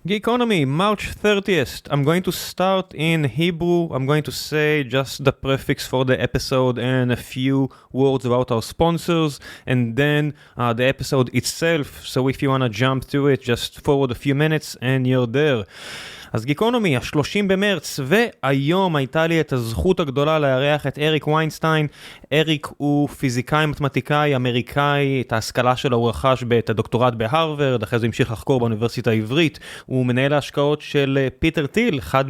Geekonomy, March 30th. I'm going to start in Hebrew. I'm going to say just the prefix for the episode and a few words about our sponsors, and then the episode itself. So if you want to jump to it, just forward a few minutes and you're there. אז גיקונומי, ה-30 במרץ, והיום הייתה לי את הזכות הגדולה לארח את אריק ויינשטיין. אריק הוא פיזיקאי מתמטיקאי אמריקאי, את ההשכלה שלו הוא רכש את הדוקטורט בהרווארד, אחרי זה המשיך לחקור באוניברסיטה העברית. הוא מנהל ההשקעות של פיטר טיל, אחד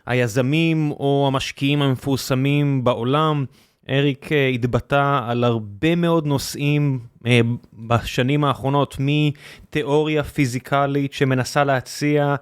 מהיזמים או המשקיעים המפורסמים בעולם. אריק התבטא על הרבה מאוד נושאים בשנים האחרונות, מתיאוריה פיזיקלית שמנסה להציע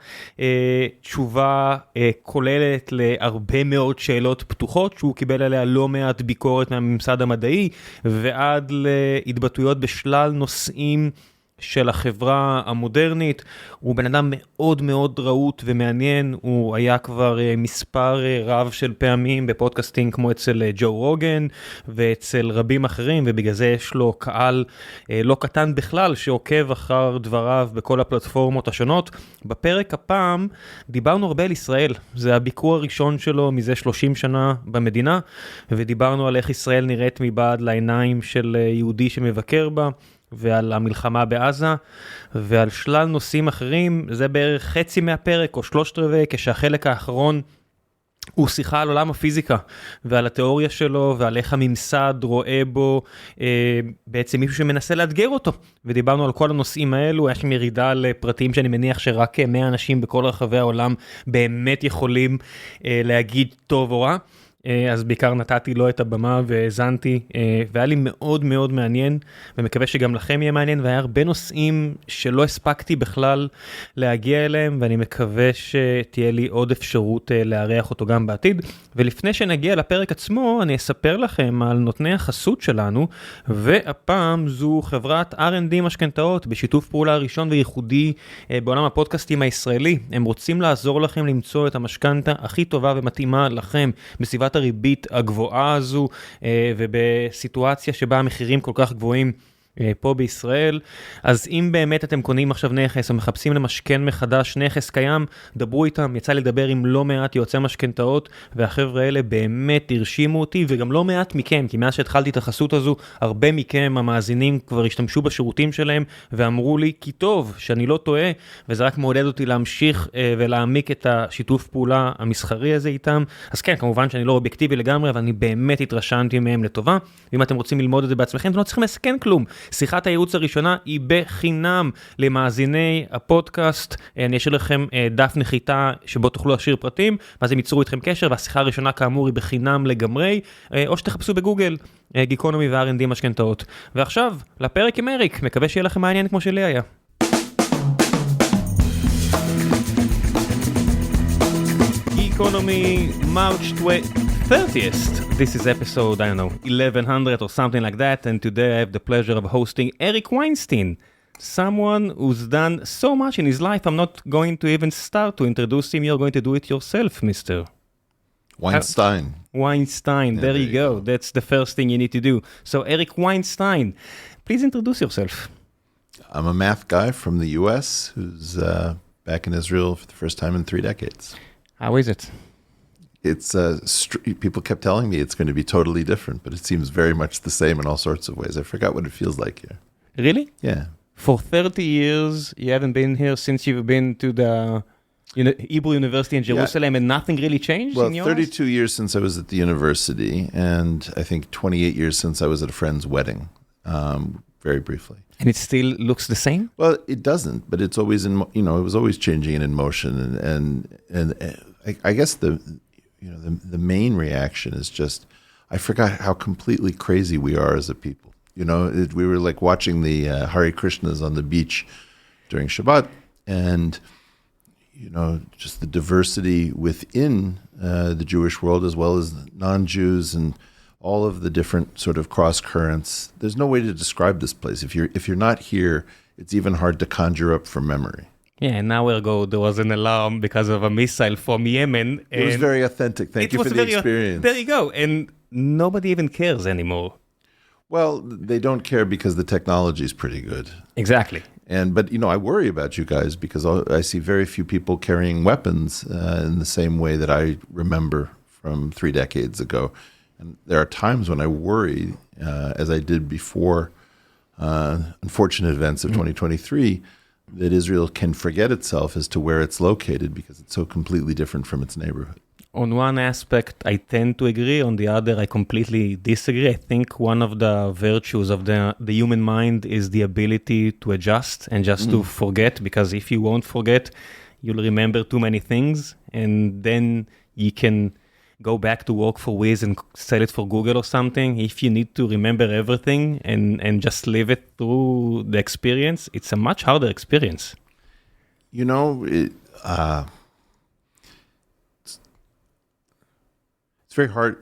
תשובה כוללת להרבה מאוד שאלות פתוחות, שהוא קיבל עליה לא מעט ביקורת מהממסד המדעי, ועד להתבטאויות בשלל נושאים של החברה המודרנית. הוא בן אדם מאוד מאוד רהוט ומעניין, הוא היה כבר מספר רב של פעמים בפודקאסטים כמו אצל ג'ו רוגן ואצל רבים אחרים, ובגלל זה יש לו קהל לא קטן בכלל שעוקב אחר דבריו בכל הפלטפורמות השונות. בפרק הפעם דיברנו הרבה על ישראל, זה הביקור הראשון שלו מזה 30 שנה במדינה, ודיברנו על איך ישראל נראית מבעד לעיניים של יהודי שמבקר בה, ועל המלחמה בעזה, ועל שלל נושאים אחרים. זה בערך חצי מהפרק, או 3/4, כשהחלק האחרון הוא שיחה על עולם הפיזיקה, ועל התיאוריה שלו, ועל איך הממסד רואה בו בעצם מישהו שמנסה לאתגר אותו. ודיברנו על כל הנושאים האלו, יש ירידה לפרטים שאני מניח שרק 100 אנשים בכל רחבי העולם באמת יכולים להגיד טוב או רע. אז בעיקר נתתי לו את הבמה והזנתי, והיה לי מאוד מאוד מעניין, ומקווה שגם לכם יהיה מעניין, והיה הרבה נושאים שלא הספקתי בכלל להגיע אליהם, ואני מקווה שתהיה לי עוד אפשרות לארח אותו גם בעתיד. ולפני שנגיע לפרק עצמו, אני אספר לכם על נותני החסות שלנו, והפעם זו חברת R&D משכנתאות, בשיתוף פעולה ראשון וייחודי בעולם הפודקאסטים הישראלי. הם רוצים לעזור לכם למצוא את המשכנתה הכי טובה ומתאימה לכם, בסביבת הריבית הגבוהה הזו, ובסיטואציה שבה המחירים כל כך גבוהים פה בישראל. אז אם באמת אתם קונים עכשיו נכס או מחפשים למשכן מחדש נכס קיים, דברו איתם. יצא לי לדבר עם לא מעט יועצי משכנתאות, והחבר'ה האלה באמת הרשימו אותי, וגם לא מעט מכם, כי מאז שהתחלתי את החסות הזו, הרבה מכם המאזינים כבר השתמשו בשירותים שלהם, ואמרו לי כי טוב, שאני לא טועה, וזה רק מעודד אותי להמשיך ולהעמיק את השיתוף פעולה המסחרי הזה איתם. אז כן, כמובן שאני לא אובייקטיבי לגמרי, אבל אני באמת התרשמתי מהם לטובה. ואם אתם רוצים ללמוד את זה בעצמכם, אתם לא צריכים לסכן כלום. שיחת הייעוץ הראשונה היא בחינם למאזיני הפודקאסט. אני אשאיר לכם דף נחיתה שבו תוכלו להשאיר פרטים, ואז הם ייצרו איתכם קשר, והשיחה הראשונה כאמור היא בחינם לגמרי, או שתחפשו בגוגל גיקונומי ו-R&D משכנתאות. ועכשיו, לפרק עם אריק, מקווה שיהיה לכם מעניין כמו שלי היה. Geekonomy, March 30th. This is episode, I don't know, 1100 or something like that, and today I have the pleasure of hosting Arik Weinstein, someone who's done so much in his life. I'm not going to even start to introduce him. You're going to do it yourself, Mr. Weinstein. Weinstein, there you go. That's the first thing you need to do. So, Arik Weinstein, please introduce yourself. I'm a math guy from the US who's back in Israel for the first time in 3 decades. How is it? It's people kept telling me it's going to be totally different, but it seems very much the same in all sorts of ways. I forgot what it feels like here. Really? Yeah. For 30 years, you haven't been here since you've been to the Hebrew University in Jerusalem, and nothing really changed in your 32 years since I was at the university, and I think 28 years since I was at a friend's wedding, very briefly. And it still looks the same? Well, it doesn't, but it's always it was always changing and in motion, and I guess the main reaction is just, I forgot how completely crazy we are as a people. We were like watching the Hare Krishnas on the beach during Shabbat, and just the diversity within the Jewish world as well as non-Jews and all of the different sort of cross currents. There's no way to describe this place. If you're not here, it's even hard to conjure up from memory. Yeah, an hour ago there was an alarm because of a missile from Yemen. It was very authentic. Thank you for the experience. There you go. And nobody even cares anymore. Well, they don't care because the technology is pretty good. Exactly. But I worry about you guys because I see very few people carrying weapons in the same way that I remember from 3 decades ago. And there are times when I worry, as I did before unfortunate events of 2023, that Israel can forget itself as to where it's located because it's so completely different from its neighborhood. On one aspect, I tend to agree. On the other, I completely disagree. I think one of the virtues of the human mind is the ability to adjust and just to forget, because if you won't forget, you'll remember too many things, and then you can go back to work for Wiz and sell it for Google or something. If you need to remember everything and just live it through the experience, it's a much harder experience. It's very hard.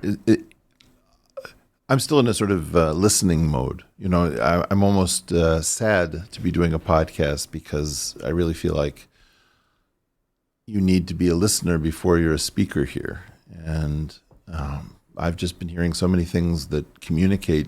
I'm still in a sort of listening mode. I'm almost sad to be doing a podcast because I really feel like you need to be a listener before you're a speaker here. And I've just been hearing so many things that communicate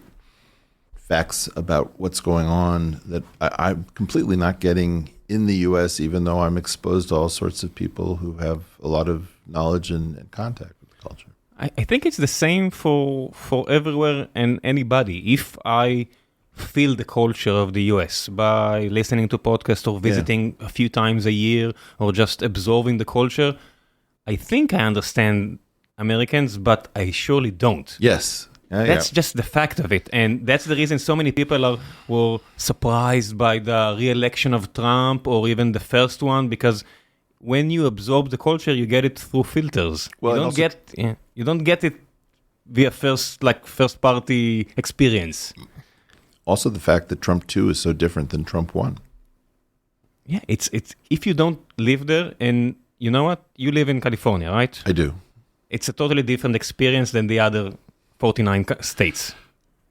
facts about what's going on that I'm completely not getting in the U.S., even though I'm exposed to all sorts of people who have a lot of knowledge and contact with the culture. I think it's the same for everywhere and anybody. If I feel the culture of the US by listening to podcasts or visiting a few times a year or just absorbing the culture, I think I understand Americans, but I surely don't. Yes. That's just the fact of it. And that's the reason so many people were surprised by the re-election of Trump or even the first one, because when you absorb the culture, you get it through filters. Well, you don't get it via first party experience. Also, the fact that Trump 2 is so different than Trump 1. Yeah, it's if you don't live there, and you know what? You live in California, right? I do. It's a totally different experience than the other 49 states.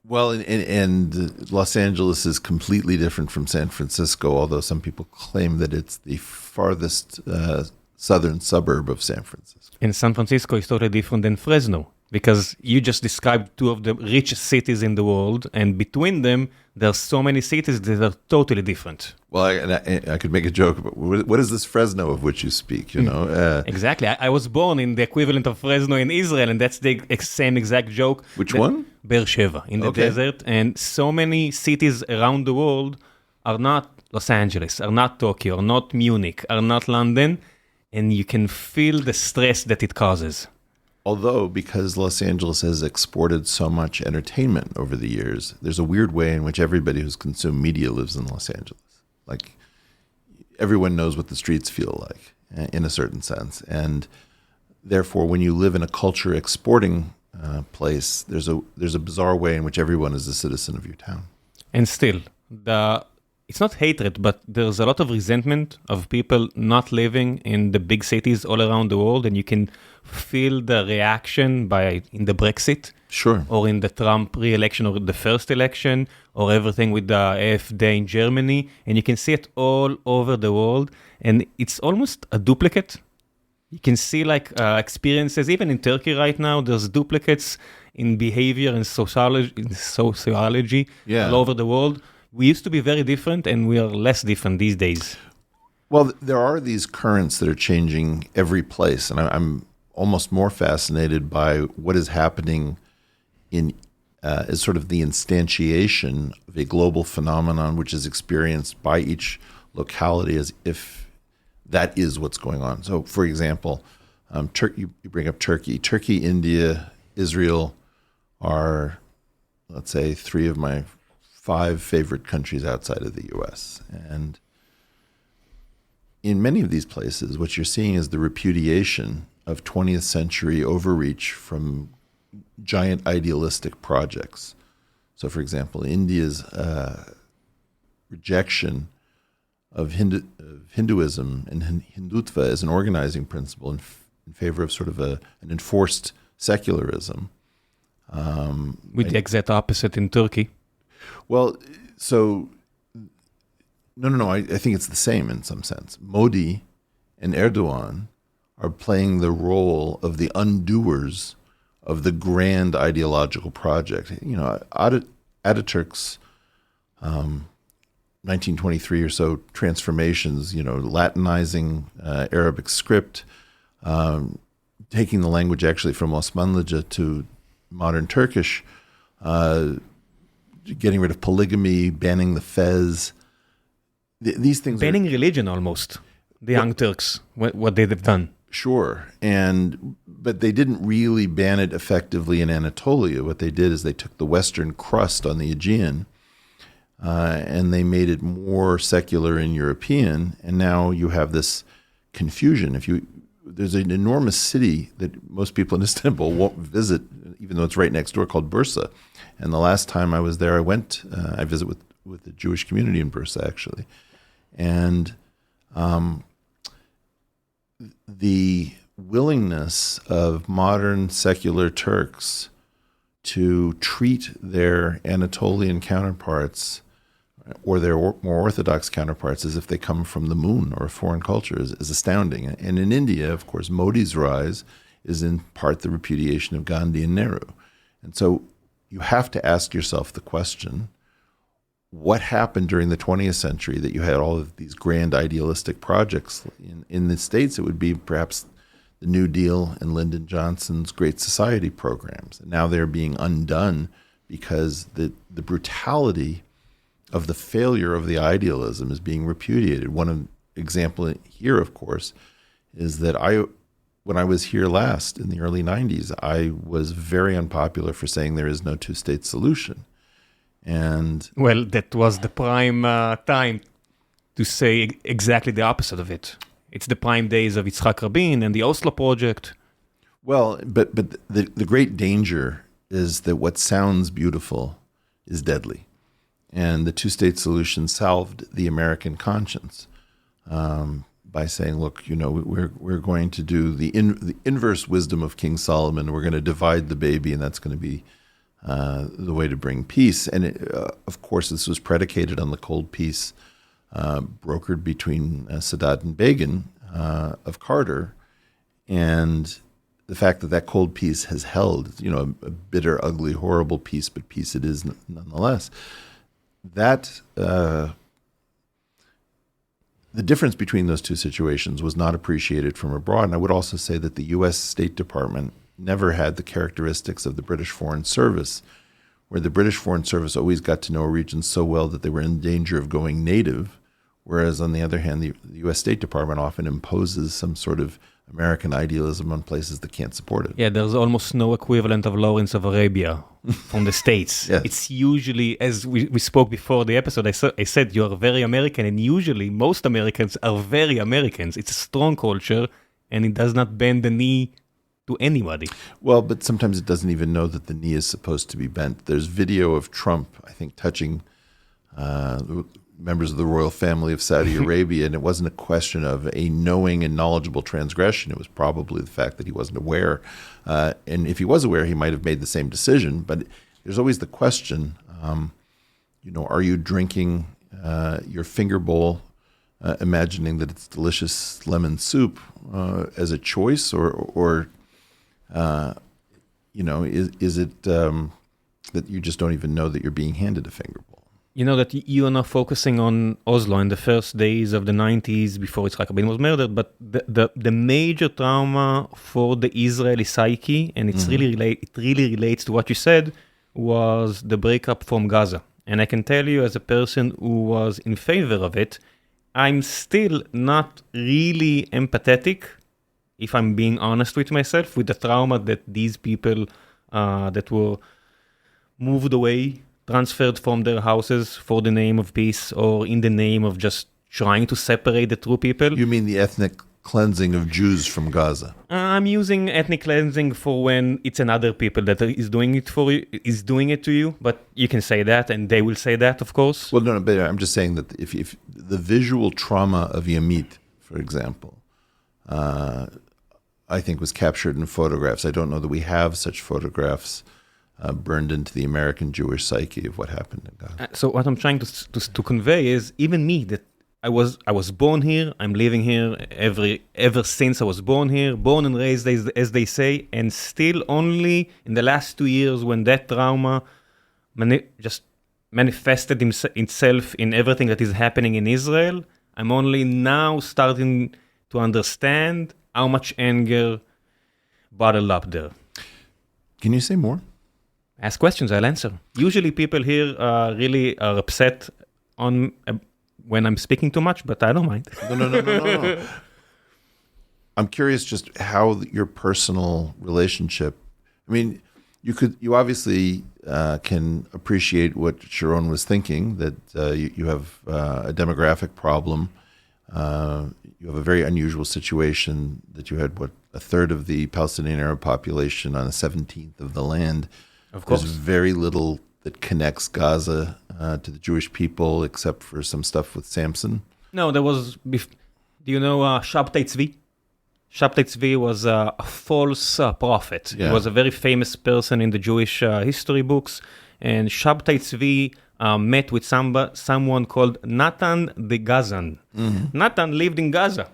Well, and Los Angeles is completely different from San Francisco, although some people claim that it's the farthest southern suburb of San Francisco. And San Francisco is totally different than Fresno, because you just described 2 of the richest cities in the world, and between them, there are so many cities that are totally different. Well, I could make a joke about what is this Fresno of which you speak, Exactly. I was born in the equivalent of Fresno in Israel, and that's the same exact joke. Which one? Beersheba, in the desert. And so many cities around the world are not Los Angeles, are not Tokyo, are not Munich, are not London, and you can feel the stress that it causes. Although, because Los Angeles has exported so much entertainment over the years, there's a weird way in which everybody who's consumed media lives in Los Angeles. Like, everyone knows what the streets feel like, in a certain sense. And therefore, when you live in a culture exporting place, there's a bizarre way in which everyone is a citizen of your town. And still, it's not hatred, but there's a lot of resentment of people not living in the big cities all around the world, and you can feel the reaction in the Brexit, sure, or in the Trump re-election, or the first election, or everything with the AfD in Germany, and you can see it all over the world, and it's almost a duplicate. You can see experiences, even in Turkey right now, there's duplicates in behavior and sociology all over the world. We used to be very different, and we are less different these days. Well, there are these currents that are changing every place, and I'm almost more fascinated by what is happening as sort of the instantiation of a global phenomenon which is experienced by each locality as if that is what's going on. So, for example, you bring up Turkey. Turkey, India, Israel are, let's say, 3 of my 5 favorite countries outside of the U.S. And in many of these places, what you're seeing is the repudiation of 20th century overreach from giant idealistic projects. So, for example, India's rejection of Hinduism and Hindutva as an organizing principle in favor of sort of an enforced secularism. With the exact opposite in Turkey. Well, so, no, I think it's the same in some sense. Modi and Erdogan are playing the role of the undoers of the grand ideological project. Ataturk's 1923 or so transformations, Latinizing Arabic script, taking the language actually from Osmanlıca to modern Turkish, getting rid of polygamy, banning the fez. These things banning religion almost, the Young Turks, what they've done. Sure, but they didn't really ban it effectively in Anatolia. What they did is they took the Western crust on the Aegean and they made it more secular and European, and now you have this confusion. There's an enormous city that most people in Istanbul won't visit, even though it's right next door, called Bursa. And the last time I was there, I visit with the Jewish community in Bursa, actually. And the willingness of modern secular Turks to treat their Anatolian counterparts or their more orthodox counterparts as if they come from the moon or a foreign culture is astounding. And in India, of course, Modi's rise is in part the repudiation of Gandhi and Nehru. And so you have to ask yourself the question, what happened during the 20th century that you had all of these grand idealistic projects? In the States, it would be perhaps the New Deal and Lyndon Johnson's Great Society programs. And now they're being undone because the brutality of the failure of the idealism is being repudiated. One example here, of course, is that when I was here last in the early 90s, I was very unpopular for saying there is no two-state solution. And well, that was the prime time to say exactly the opposite of it. It's the prime days of Yitzhak Rabin and the Oslo Project. Well, but the great danger is that what sounds beautiful is deadly. And the two-state solution salved the American conscience by saying, look, we're going to do the inverse wisdom of King Solomon. We're going to divide the baby, and that's going to be the way to bring peace. And of course, this was predicated on the cold peace brokered between Sadat and Begin of Carter, and the fact that cold peace has held, a bitter, ugly, horrible peace, but peace it is nonetheless. That the difference between those two situations was not appreciated from abroad. And I would also say that the U.S. State Department never had the characteristics of the British Foreign Service, where the British Foreign Service always got to know a region so well that they were in danger of going native, whereas on the other hand, the U.S. State Department often imposes some sort of American idealism on places that can't support it. Yeah, there's almost no equivalent of Lawrence of Arabia from the States. Yes. It's usually, as we spoke before the episode, I said you're very American, and usually most Americans are very Americans. It's a strong culture, and it does not bend the knee to anybody. Well, but sometimes it doesn't even know that the knee is supposed to be bent. There's video of Trump, I think, touching members of the royal family of Saudi Arabia, and it wasn't a question of a knowing and knowledgeable transgression. It was probably the fact that he wasn't aware. And if he was aware, he might have made the same decision. But there's always the question, are you drinking your finger bowl, imagining that it's delicious lemon soup as a choice, or is it that you just don't even know that you're being handed a finger bowl? You know that you are now focusing on Oslo in the first days of the 90s before Yitzhak Rabin was murdered, but the major trauma for the Israeli psyche, and it really relates to what you said, was the breakup from Gaza. And I can tell you, as a person who was in favor of it, I'm still not really empathetic, if I'm being honest with myself, with the trauma that these people that were moved away, transferred from their houses for the name of peace or in the name of just trying to separate the two people. You mean the ethnic cleansing of Jews from Gaza? I'm using ethnic cleansing for when it's another people that is doing it for you, is doing it to you, but you can say that and they will say that, of course. Well, no, but I'm just saying that if the visual trauma of Yamit, for example, I think was captured in photographs. I don't know that we have such photographs burned into the American Jewish psyche of what happened in Gaza. So what I'm trying to convey is, even me, that I was born here, I'm living here ever since I was born here, born and raised, as they say, and still only in the last 2 years when that trauma just manifested itself in everything that is happening in Israel. I'm only now starting to understand how much anger bottled up there. Can you say more? Ask questions, I'll answer. Usually people here really are upset when I'm speaking too much, but I don't mind. No. I'm curious just how your personal relationship, I mean, you obviously can appreciate what Sharon was thinking, that you have a demographic problem. You have a very unusual situation that you had, a third of the Palestinian Arab population on a 17th of the land. Of course. There's very little that connects Gaza to the Jewish people, except for some stuff with Samson. No, there was, do you know Shabtai Tzvi? Shabtai Tzvi was a false prophet. Yeah. He was a very famous person in the Jewish history books. And Shabtai Tzvi met with someone called Natan the Gazan. Mm-hmm. Natan lived in Gaza.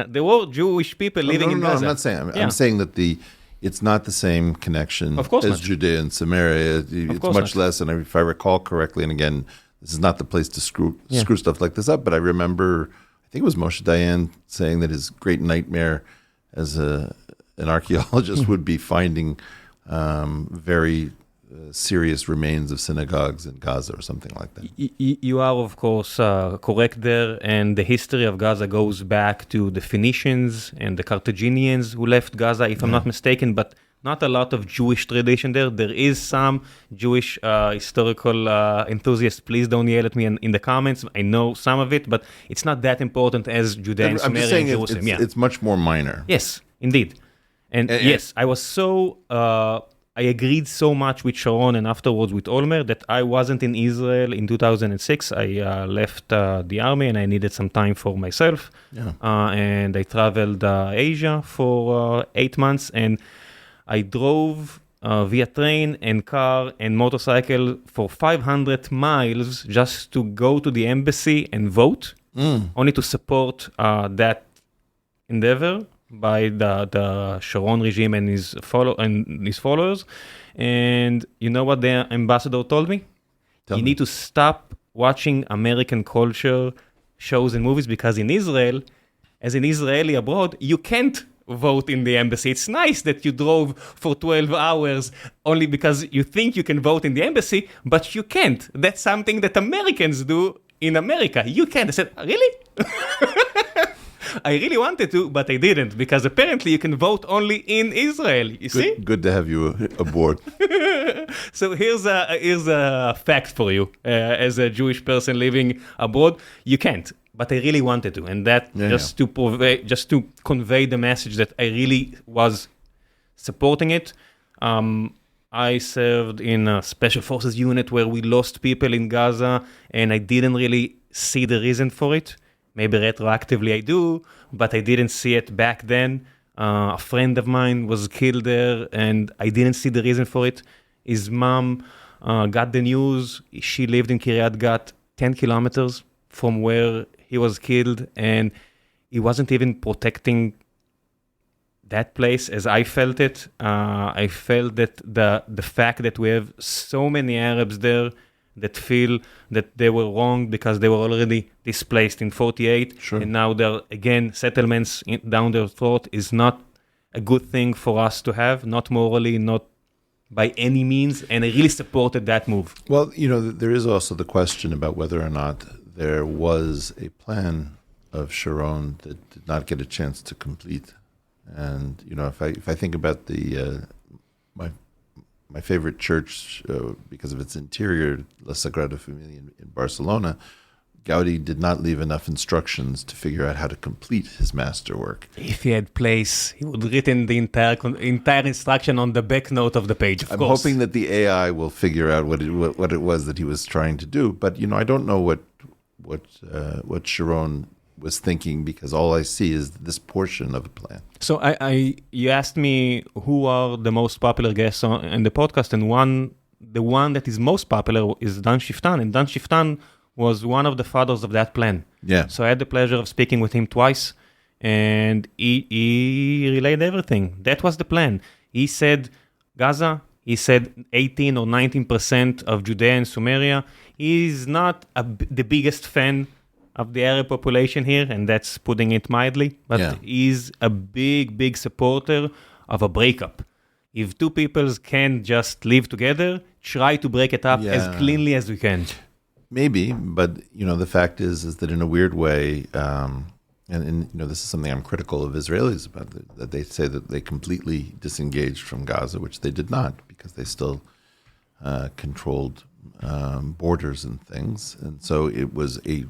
There were Jewish people living in Gaza. I'm not saying. I'm saying that it's not the same connection as Judea and Samaria. It's much less. And if I recall correctly, and again, this is not the place to screw stuff like this up, but I remember, I think it was Moshe Dayan saying that his great nightmare as an archaeologist would be finding very serious remains of synagogues in Gaza or something like that. You are, of course, correct there. And the history of Gaza goes back to the Phoenicians and the Carthaginians who left Gaza, if I'm not mistaken, but not a lot of Jewish tradition there. There is some Jewish historical enthusiasts. Please don't yell at me in the comments. I know some of it, but it's not that important as Judea and Samaria and Jerusalem. It's much more minor. Yes, indeed. And yes, I was so... I agreed so much with Sharon and afterwards with Olmer that I wasn't in Israel in 2006. I left the army and I needed some time for myself. Yeah. And I traveled Asia for 8 months and I drove via train and car and motorcycle for 500 miles just to go to the embassy and vote, only to support that endeavor by the Sharon regime and his followers. And you know what the ambassador told me? You need to stop watching American culture shows and movies because in Israel, as an Israeli abroad, you can't vote in the embassy. It's nice that you drove for 12 hours only because you think you can vote in the embassy, but you can't. That's something that Americans do in America. You can't. I said, really? I really wanted to, but I didn't, because apparently you can vote only in Israel. You see? Good to have you aboard. So here's a fact for you. As a Jewish person living abroad, you can't. But I really wanted to, and that just to convey the message that I really was supporting it. I served in a special forces unit where we lost people in Gaza, and I didn't really see the reason for it. Maybe retroactively I do, but I didn't see it back then. A friend of mine was killed there, and I didn't see the reason for it. His mom got the news. She lived in Kiryat Gat, 10 kilometers from where he was killed, and he wasn't even protecting that place as I felt it. I felt that the fact that we have so many Arabs there that feel that they were wrong because they were already displaced in 48, sure. And now they're, again, settlements down their throat is not a good thing for us to have, not morally, not by any means, and I really supported that move. Well, there is also the question about whether or not there was a plan of Sharon that did not get a chance to complete. And, if I think about my favorite church, because of its interior, La Sagrada Familia in Barcelona, Gaudi did not leave enough instructions to figure out how to complete his masterwork. If he had place, he would have written the entire instruction on the back note of the page, of course. I'm hoping that the AI will figure out what it was that he was trying to do. But, I don't know what Sharon was thinking, because all I see is this portion of the plan. So you asked me who are the most popular guests in the podcast, and the one that is most popular is Dan Shiftan, and Dan Shiftan was one of the fathers of that plan. Yeah. So I had the pleasure of speaking with him twice, and he relayed everything. That was the plan. He said, Gaza, He said 18 or 19% of Judea and Samaria. He's not the biggest fan of the Arab population here, and that's putting it mildly, but he's a big supporter of a breakup. If two peoples can just live together, try to break it up as cleanly as we can. Maybe, but the fact is that in a weird way, and this is something I'm critical of Israelis about, that they say that they completely disengaged from Gaza, which they did not, because they still controlled borders and things, and so it was a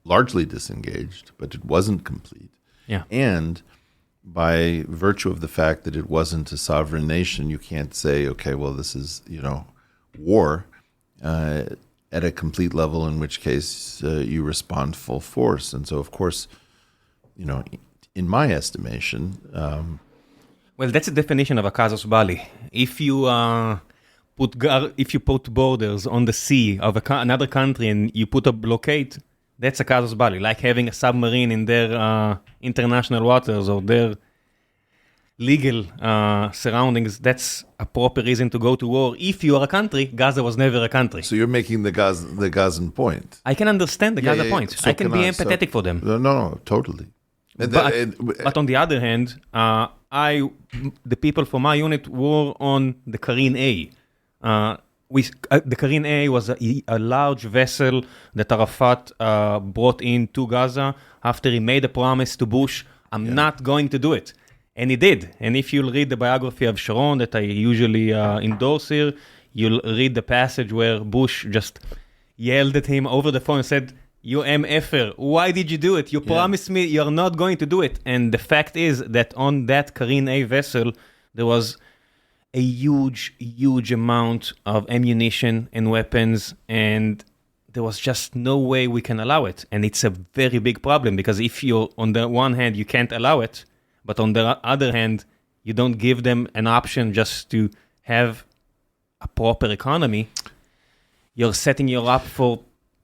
largely disengaged, but it wasn't complete. Yeah. And by virtue of the fact that it wasn't a sovereign nation, you can't say, okay, well, this is, war at a complete level, in which case you respond full force. And so, of course, in my estimation... well, that's the definition of a casus belli. If you put borders on the sea of another country and you put a blockade, that's a casus belli, like having a submarine in their international waters or their legal surroundings. That's a proper reason to go to war. If you are a country, Gaza was never a country. So you're making the Gazan point. I can understand the Gaza point. So I can be empathetic for them. No, totally. But on the other hand, the people from my unit were on the Karin A. The Karin A was a large vessel that Arafat brought into Gaza after he made a promise to Bush, I'm not going to do it. And he did. And if you'll read the biography of Sharon that I usually endorse here, you'll read the passage where Bush just yelled at him over the phone and said, you MFer, why did you do it? You promised me you're not going to do it. And the fact is that on that Karin A vessel, there was a huge amount of ammunition and weapons, and there was just no way we can allow it. And it's a very big problem, because if you're, on the one hand, you can't allow it, but on the other hand, you don't give them an option just to have a proper economy, you're setting you up for...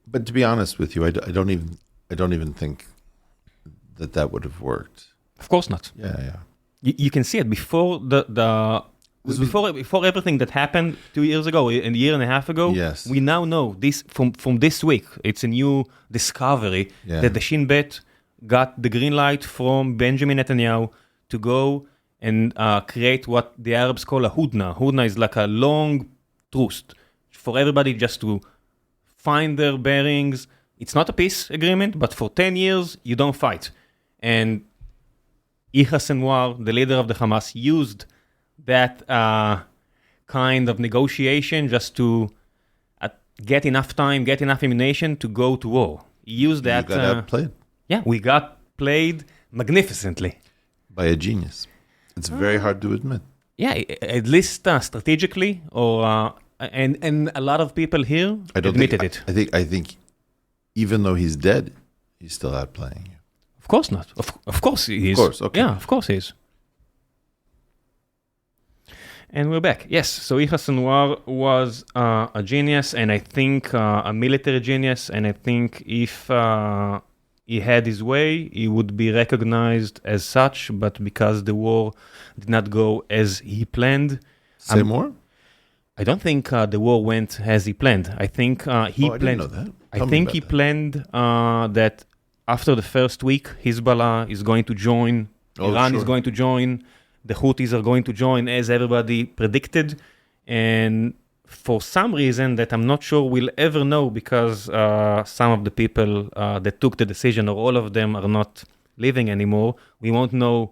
But to be honest with you, I don't even think that would have worked. Of course not. Yeah. You can see it before before everything that happened 2 years ago, a year and a half ago. Yes. We now know this from this week. It's a new discovery that the Shin Bet got the green light from Benjamin Netanyahu to go and create what the Arabs call a hudna. Hudna is like a long truce for everybody just to find their bearings. It's not a peace agreement, but for 10 years, you don't fight. And Yahya Sinwar, the leader of the Hamas, used that kind of negotiation just to get enough time, get enough ammunition to go to war. He used that... You got outplayed. Yeah, we got played magnificently. By a genius. It's very hard to admit. Yeah, at least strategically, or and a lot of people here admitted it. I think even though he's dead, he's still outplaying you. Of course not. Of course he is. Of course, okay. Yeah, of course he is. And we're back. Yes, so Yahya Sinwar was a genius, and I think a military genius, and I think if he had his way, he would be recognized as such, but because the war did not go as he planned... Say more? I don't think the war went as he planned. I think he planned... I didn't know that. I think he planned that after the first week, Hezbollah is going to join, Iran is going to join, the Houthis are going to join, as everybody predicted. And for some reason that I'm not sure we'll ever know, because some of the people that took the decision, or all of them, are not living anymore, we won't know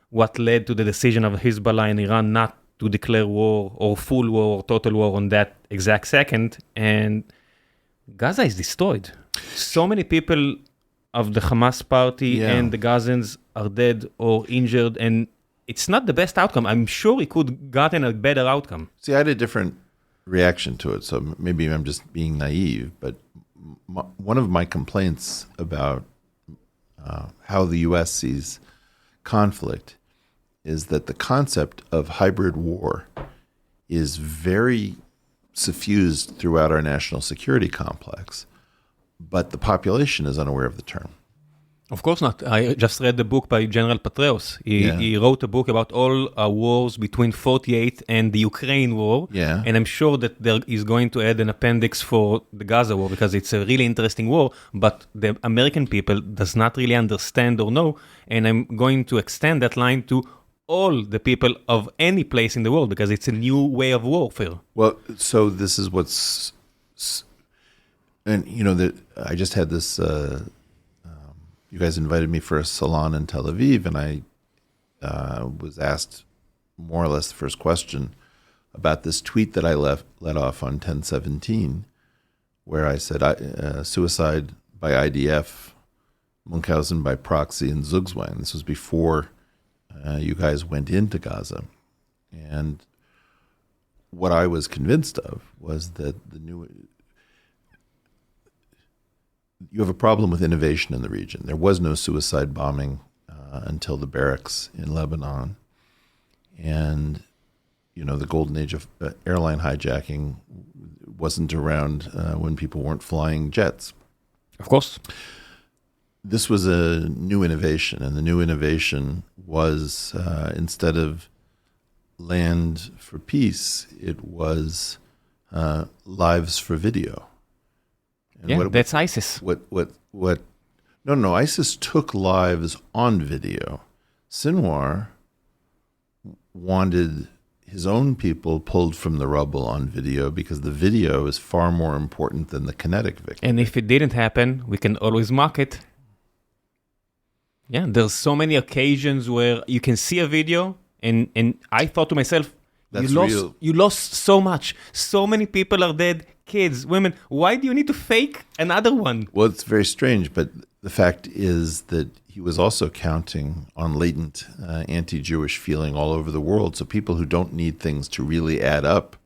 what led to the decision of Hezbollah and Iran not to declare war, or full war, or total war on that exact second. And Gaza is destroyed. So many people of the Hamas party and the Gazans are dead or injured, and it's not the best outcome. I'm sure it could gotten a better outcome. See, I had a different reaction to it, so maybe I'm just being naive, but one of my complaints about how the U.S. sees conflict is that the concept of hybrid war is very suffused throughout our national security complex, but the population is unaware of the term. Of course not. I just read the book by General Petraeus. He wrote a book about all wars between 48 and the Ukraine war. Yeah. And I'm sure that there is going to add an appendix for the Gaza war because it's a really interesting war, but the American people does not really understand or know. And I'm going to extend that line to all the people of any place in the world because it's a new way of warfare. Well, so this is what's, and I just had this, you guys invited me for a salon in Tel Aviv, and I was asked more or less the first question about this tweet that I let off on 10/17, where I said suicide by IDF, Munchausen by proxy, and Zugzwang. This was before you guys went into Gaza. And what I was convinced of was that you have a problem with innovation in the region. There was no suicide bombing until the barracks in Lebanon. And, the golden age of airline hijacking wasn't around when people weren't flying jets. Of course. This was a new innovation, and the new innovation was instead of land for peace, it was lives for video. And that's ISIS. No, ISIS took lives on video. Sinwar wanted his own people pulled from the rubble on video because the video is far more important than the kinetic victory. And if it didn't happen, we can always mock it. Yeah, there's so many occasions where you can see a video and I thought to myself, you lost so much. So many people are dead, kids, women. Why do you need to fake another one? Well, it's very strange, but the fact is that he was also counting on latent anti-Jewish feeling all over the world. So people who don't need things to really add up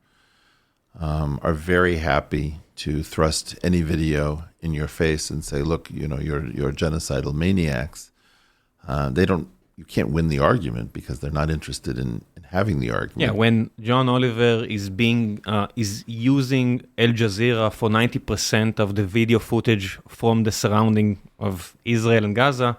are very happy to thrust any video in your face and say, look, you're genocidal maniacs. You can't win the argument because they're not interested in having the argument. Yeah, when John Oliver is using Al Jazeera for 90% of the video footage from the surrounding of Israel and Gaza,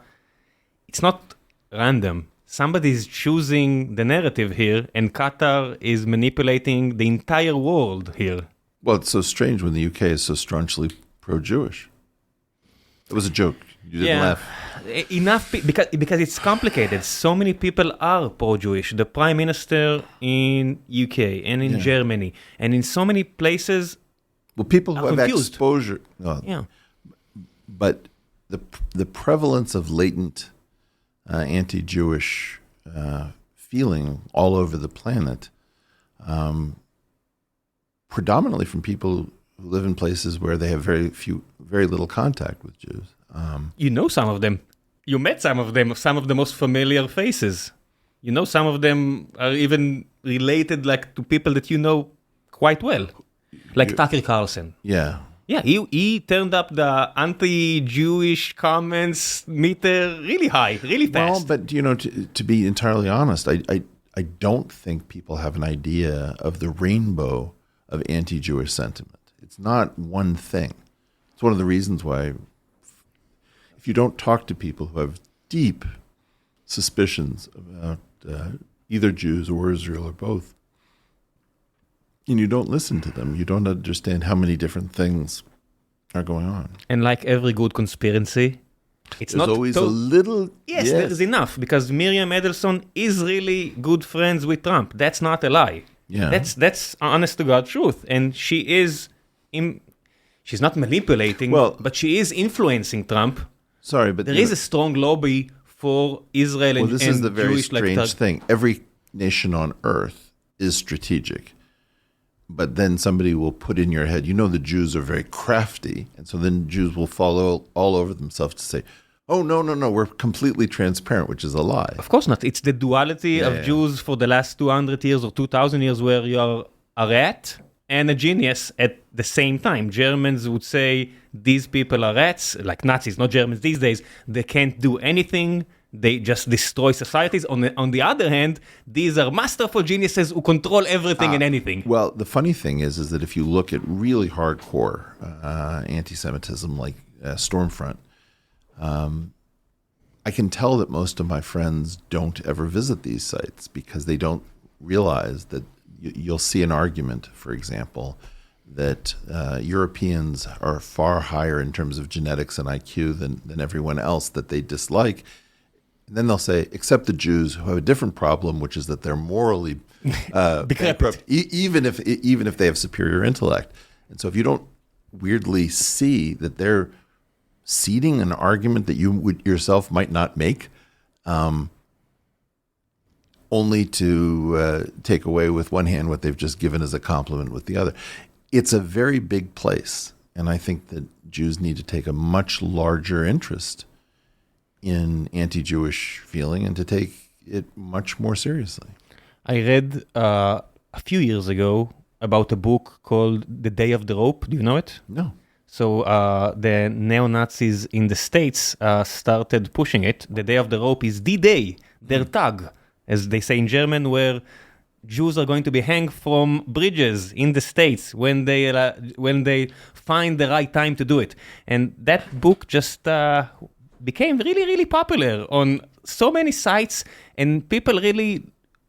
it's not random. Somebody is choosing the narrative here, and Qatar is manipulating the entire world here. Well, it's so strange when the UK is so staunchly pro-Jewish. It was a joke. You didn't laugh. Enough, because it's complicated. So many people are pro-Jewish. The Prime Minister in UK and in Germany and in so many places. Well, people who have confused. Exposure. But the prevalence of latent anti-Jewish feeling all over the planet, predominantly from people who live in places where they have very little contact with Jews. Some of them. You met some of them, some of the most familiar faces. Some of them are even related to people that you know quite well. Like Tucker Carlson. Yeah. Yeah, he turned up the anti-Jewish comments meter really high, really fast. Well, but, to be entirely honest, I don't think people have an idea of the rainbow of anti-Jewish sentiment. It's not one thing. It's one of the reasons why if you don't talk to people who have deep suspicions about either Jews or Israel or both, and you don't listen to them, you don't understand how many different things are going on. And like every good conspiracy, there's always a little... Yes, there's enough, because Miriam Edelson is really good friends with Trump. That's not a lie. Yeah. That's honest to God truth. And she is... she's not manipulating, but she is influencing Trump. Sorry, but... There is a strong lobby for Israel and Jewish... Well, this is the very strange thing. Every nation on earth is strategic. But then somebody will put in your head, the Jews are very crafty. And so then Jews will follow all over themselves to say, oh, no, we're completely transparent, which is a lie. Of course not. It's the duality of Jews for the last 200 years or 2,000 years where you are a rat and a genius at the same time. Germans would say these people are rats, like Nazis, not Germans these days. They can't do anything. They just destroy societies. On the other hand, these are masterful geniuses who control everything and anything. Well, the funny thing is that if you look at really hardcore anti-Semitism like Stormfront, I can tell that most of my friends don't ever visit these sites because they don't realize that you'll see an argument, for example, that Europeans are far higher in terms of genetics and IQ than everyone else that they dislike. And then they'll say, except the Jews who have a different problem, which is that they're morally bankrupt, even if they have superior intellect. And so if you don't weirdly see that they're seeding an argument that you would yourself might not make, only to take away with one hand what they've just given as a compliment with the other. It's a very big place, and I think that Jews need to take a much larger interest in anti-Jewish feeling and to take it much more seriously. I read a few years ago about a book called The Day of the Rope. Do you know it? No. So the neo-Nazis in the States started pushing it. The Day of the Rope is the day, their tag, as they say in German, where Jews are going to be hanged from bridges in the States when they find the right time to do it. And that book just became really, really popular on so many sites, and people really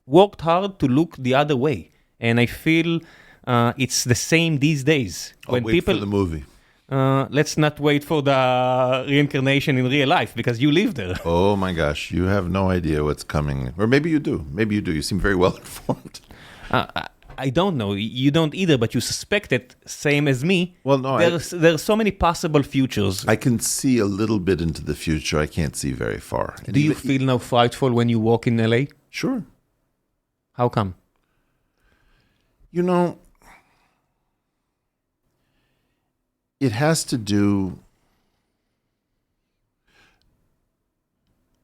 worked hard to look the other way. And I feel it's the same these days. I'll wait for the movie. Let's not wait for the reincarnation in real life, because you live there. Oh my gosh, you have no idea what's coming. Or maybe you do. Maybe you do. You seem very well informed. I don't know. You don't either, but you suspect it, same as me. Well, no, there are so many possible futures. I can see a little bit into the future. I can't see very far. Do you feel now frightful when you walk in LA? Sure. How come? You know, it has to do...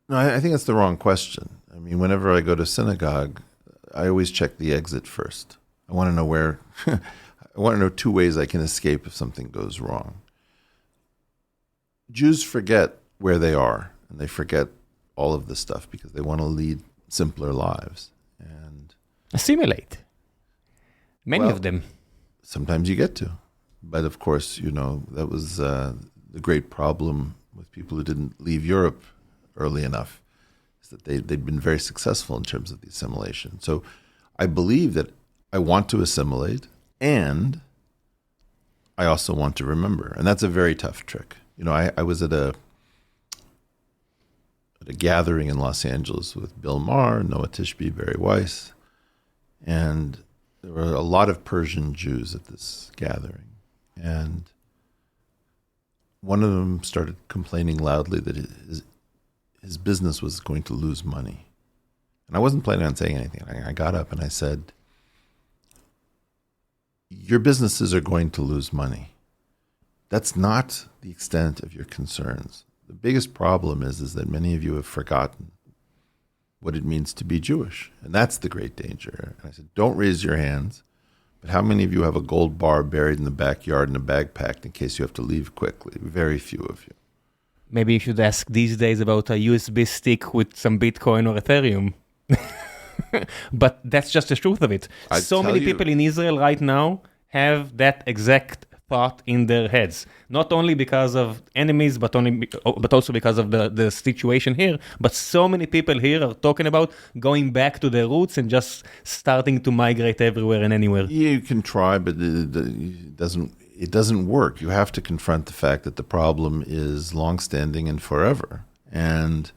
No, I think that's the wrong question. I mean, whenever I go to synagogue, I always check the exit first. I want to know where... I want to know two ways I can escape if something goes wrong. Jews forget where they are, and they forget all of this stuff because they want to lead simpler lives. And assimilate. Many of them. Sometimes you get to. But of course, you know, that was the great problem with people who didn't leave Europe early enough, is that they'd been very successful in terms of the assimilation. So I believe that I want to assimilate, and I also want to remember. And that's a very tough trick. You know, I was at a gathering in Los Angeles with Bill Maher, Noah Tishby, Barry Weiss, and there were a lot of Persian Jews at this gathering. And one of them started complaining loudly that his business was going to lose money. And I wasn't planning on saying anything. I got up and I said, your businesses are going to lose money. That's not the extent of your concerns. The biggest problem is that many of you have forgotten what it means to be Jewish. And that's the great danger. And I said, don't raise your hands. But how many of you have a gold bar buried in the backyard in a bag packed in case you have to leave quickly? Very few of you. Maybe you should ask these days about a USB stick with some Bitcoin or Ethereum. But that's just the truth of it. So many people in Israel right now have that exact thought in their heads. Not only because of enemies, but also because of the situation here. But so many people here are talking about going back to their roots and just starting to migrate everywhere and anywhere. You can try, but it doesn't work. You have to confront the fact that the problem is long-standing and forever. And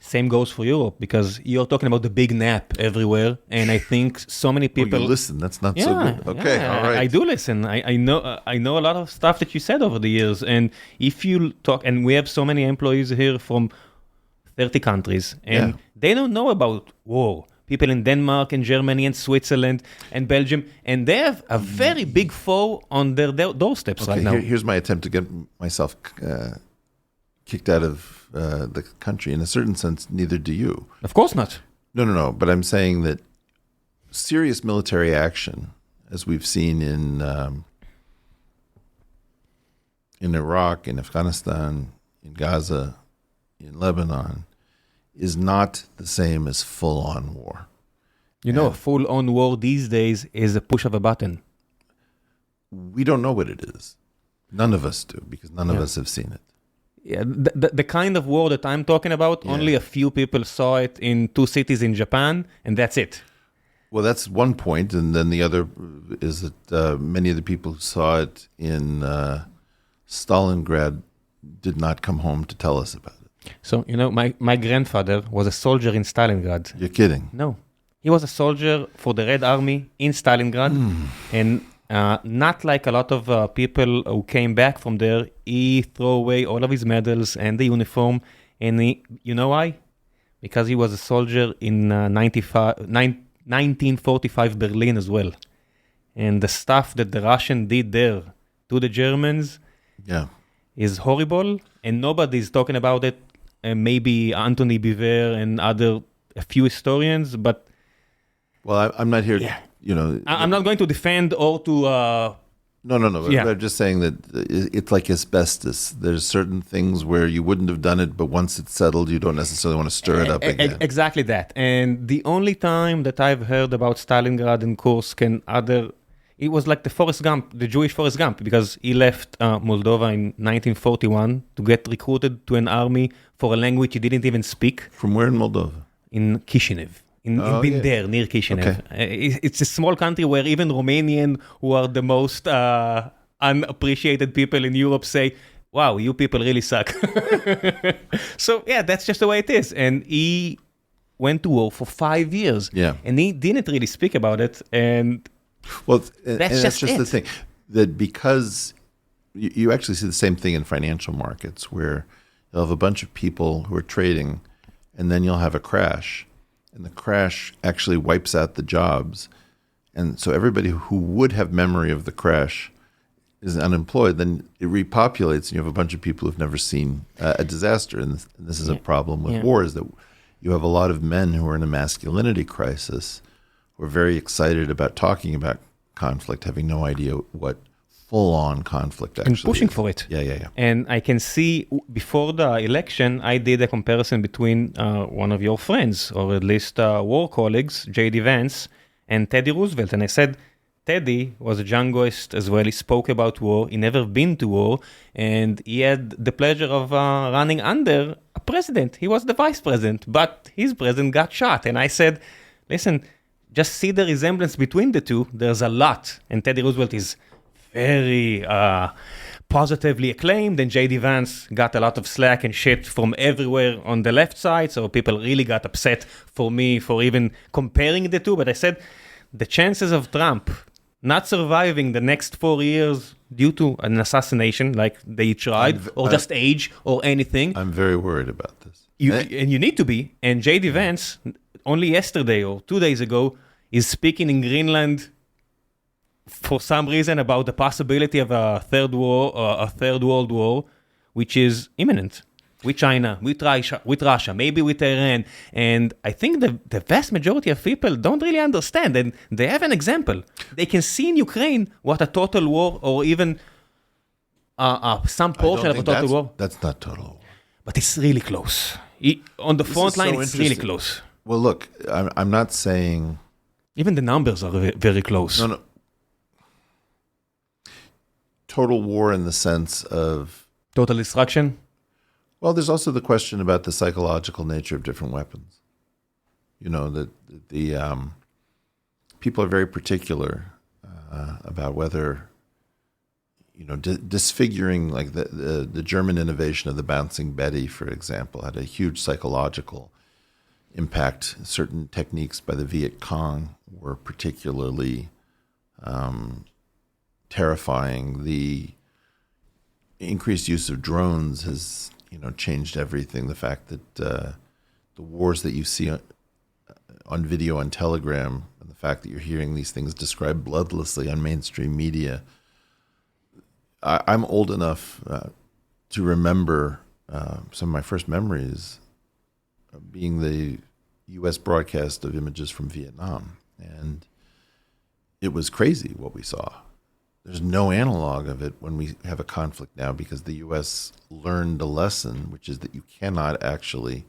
same goes for Europe, because you're talking about the big nap everywhere, and I think so many people... Oh, you listen, that's not so good. Okay, all right. I do listen. I know a lot of stuff that you said over the years, and if you talk, and we have so many employees here from 30 countries, and they don't know about war. People in Denmark and Germany and Switzerland and Belgium, and they have a very big foe on their doorsteps right now. Here's my attempt to get myself kicked out of the country. In a certain sense, neither do you. Of course not. No. But I'm saying that serious military action, as we've seen in Iraq, in Afghanistan, in Gaza, in Lebanon, is not the same as full-on war. You know, a full-on war these days is a push of a button. We don't know what it is. None of us do, because none of us have seen it. Yeah, the kind of war that I'm talking about, only a few people saw it in 2 cities in Japan, and that's it. Well, that's one point, and then the other is that many of the people who saw it in Stalingrad did not come home to tell us about it. So, my grandfather was a soldier in Stalingrad. You're kidding? No. He was a soldier for the Red Army in Stalingrad, and not like a lot of people who came back from there, he threw away all of his medals and the uniform, and you know why? Because he was a soldier in 1945 Berlin as well. And the stuff that the Russian did there to the Germans is horrible, and nobody's talking about it. Maybe Anthony Biver and a few historians, but... Well, I'm not here, I'm not going to defend or to... No. But I'm just saying that it's like asbestos. There's certain things where you wouldn't have done it, but once it's settled, you don't necessarily want to stir it up again. Exactly that. And the only time that I've heard about Stalingrad and Kursk and it was like the Jewish Forrest Gump, because he left Moldova in 1941 to get recruited to an army for a language he didn't even speak. From where in Moldova? In Chisinau. In Binder, near Chisinau. Okay. It's a small country where even Romanian, who are the most unappreciated people in Europe, say, wow, you people really suck. So, that's just the way it is. And he went to war for 5 years. Yeah. And he didn't really speak about it. And that's just the thing. That because you actually see the same thing in financial markets, where you'll have a bunch of people who are trading, and then you'll have a crash. And the crash actually wipes out the jobs. And so everybody who would have memory of the crash is unemployed. Then it repopulates, and you have a bunch of people who've never seen a disaster. And this is a problem with war, is that you have a lot of men who are in a masculinity crisis, who are very excited about talking about conflict, having no idea what full-on conflict actually and pushing is. For it. Yeah. And I can see, before the election, I did a comparison between one of your friends, or at least war colleagues, J.D. Vance, and Teddy Roosevelt. And I said, Teddy was a jingoist as well. He spoke about war. He never been to war. And he had the pleasure of running under a president. He was the vice president, but his president got shot. And I said, listen, just see the resemblance between the two. There's a lot. And Teddy Roosevelt is very positively acclaimed, and J.D. Vance got a lot of slack and shit from everywhere on the left side, so people really got upset for me for even comparing the two. But I said, the chances of Trump not surviving the next 4 years due to an assassination, like they tried, or just age, or anything. I'm very worried about this. And you need to be. And J.D. Vance, only yesterday or 2 days ago, is speaking in Greenland for some reason about the possibility of a third world war, which is imminent, with China, with Russia, maybe with Iran. And I think the vast majority of people don't really understand, and they have an example. They can see in Ukraine what a total war, or even some portion of a total war. That's not total war. But it's really close. On the front line, it's really close. Well, look, I'm not saying... Even the numbers are very close. No. Total war in the sense of... Total destruction? Well, there's also the question about the psychological nature of different weapons. That the people are very particular about whether, disfiguring, like the German innovation of the bouncing Betty, for example, had a huge psychological impact. Certain techniques by the Viet Cong were particularly terrifying. The increased use of drones has, changed everything. The fact that the wars that you see on video on Telegram, and the fact that you're hearing these things described bloodlessly on mainstream media. I'm old enough to remember some of my first memories being the U.S. broadcast of images from Vietnam. And it was crazy what we saw. There's no analog of it when we have a conflict now, because the U.S. learned a lesson, which is that you cannot actually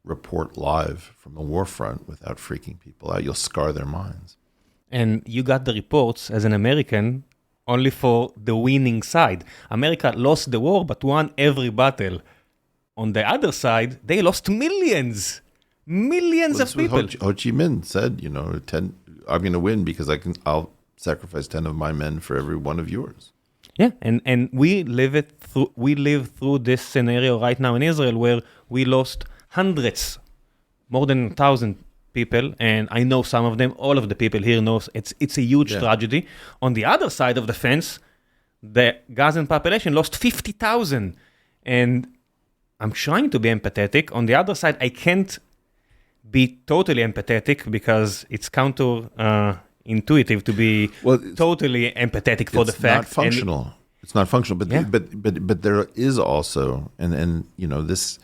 report live from the war front without freaking people out. You'll scar their minds. And you got the reports as an American only for the winning side. America lost the war, but won every battle. On the other side, they lost millions. Millions of people. Ho Chi Minh said, I'm going to win because I'll sacrifice 10 of my men for every one of yours. Yeah, and we live through this scenario right now in Israel where we lost hundreds, more than 1,000 people, and I know some of them, all of the people here knows it's a huge tragedy. On the other side of the fence, the Gazan population lost 50,000, and I'm trying to be empathetic. On the other side, I can't be totally empathetic because it's intuitive to be totally empathetic for the fact. It's not functional. It's not functional, but there is also, and this.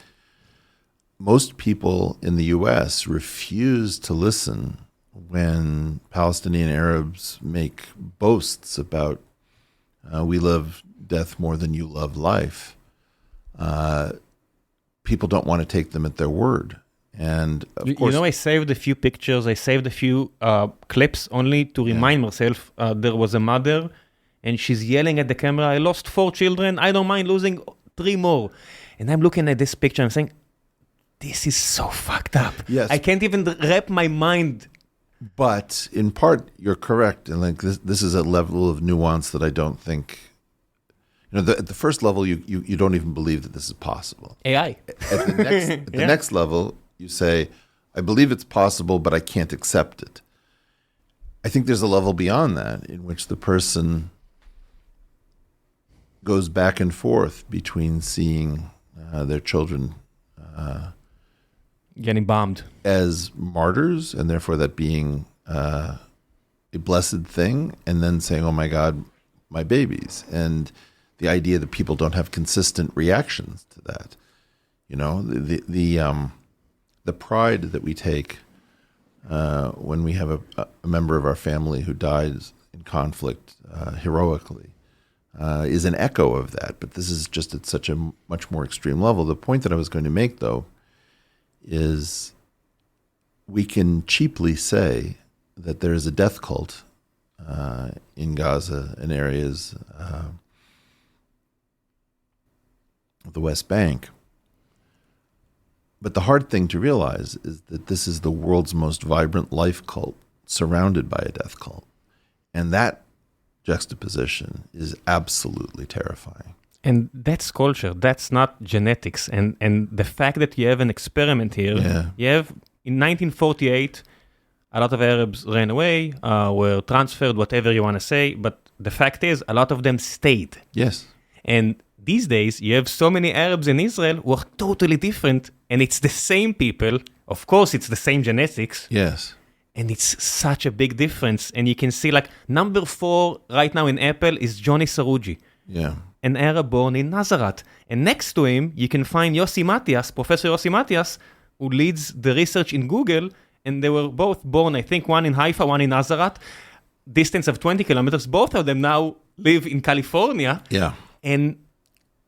Most people in the U.S. refuse to listen when Palestinian Arabs make boasts about we love death more than you love life. People don't want to take them at their word. And of course, I saved a few pictures. I saved a few clips only to remind myself there was a mother and she's yelling at the camera, I lost 4 children. I don't mind losing 3 more. And I'm looking at this picture. I'm saying, this is so fucked up. Yes. I can't even wrap my mind. But in part, you're correct. And like this is a level of nuance that I don't think, at the first level, you don't even believe that this is possible. AI. At the next level, you say, I believe it's possible, but I can't accept it. I think there's a level beyond that in which the person goes back and forth between seeing their children getting bombed as martyrs, and therefore that being a blessed thing, and then saying, oh my God, my babies. And the idea that people don't have consistent reactions to that. The pride that we take when we have a member of our family who dies in conflict heroically is an echo of that. But this is just at such a much more extreme level. The point that I was going to make, though, is we can cheaply say that there is a death cult in Gaza and areas of the West Bank. But the hard thing to realize is that this is the world's most vibrant life cult surrounded by a death cult. And that juxtaposition is absolutely terrifying. And that's culture. That's not genetics. And the fact that you have an experiment here, you have in 1948, a lot of Arabs ran away, were transferred, whatever you want to say. But the fact is, a lot of them stayed. Yes. And these days, you have so many Arabs in Israel who are totally different, and it's the same people. Of course, it's the same genetics. Yes. And it's such a big difference. And you can see, like, number 4 right now in Apple is Johnny Saruji. Yeah. An Arab born in Nazareth. And next to him, you can find Yossi Matias, Professor Yossi Matias, who leads the research in Google. And they were both born, I think, one in Haifa, one in Nazareth. Distance of 20 kilometers. Both of them now live in California. Yeah. And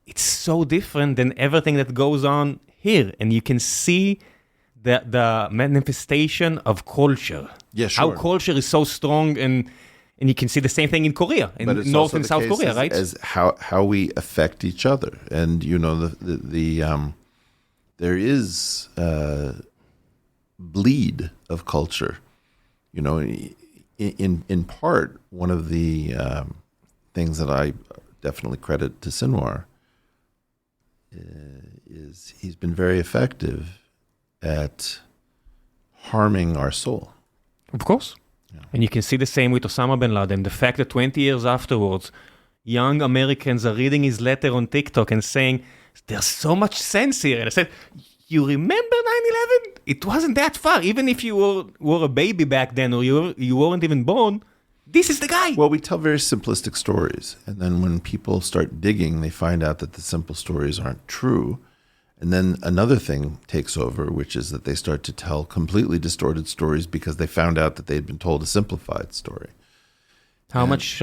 it's so different than everything that goes on here. And you can see the manifestation of culture. Yeah, sure. How culture is so strong, and you can see the same thing in Korea, in North and South Korea, right? As how we affect each other. And, there is bleed of culture. In part, one of the things that I definitely credit to Sinwar is he's been very effective at harming our soul. Of course. Yeah. And you can see the same with Osama bin Laden. The fact that 20 years afterwards, young Americans are reading his letter on TikTok and saying, there's so much sense here. And I said, you remember 9/11? It wasn't that far. Even if you were a baby back then, or you weren't even born, this is the guy. Well, we tell very simplistic stories. And then when people start digging, they find out that the simple stories aren't true. And then another thing takes over, which is that they start to tell completely distorted stories because they found out that they'd been told a simplified story. How much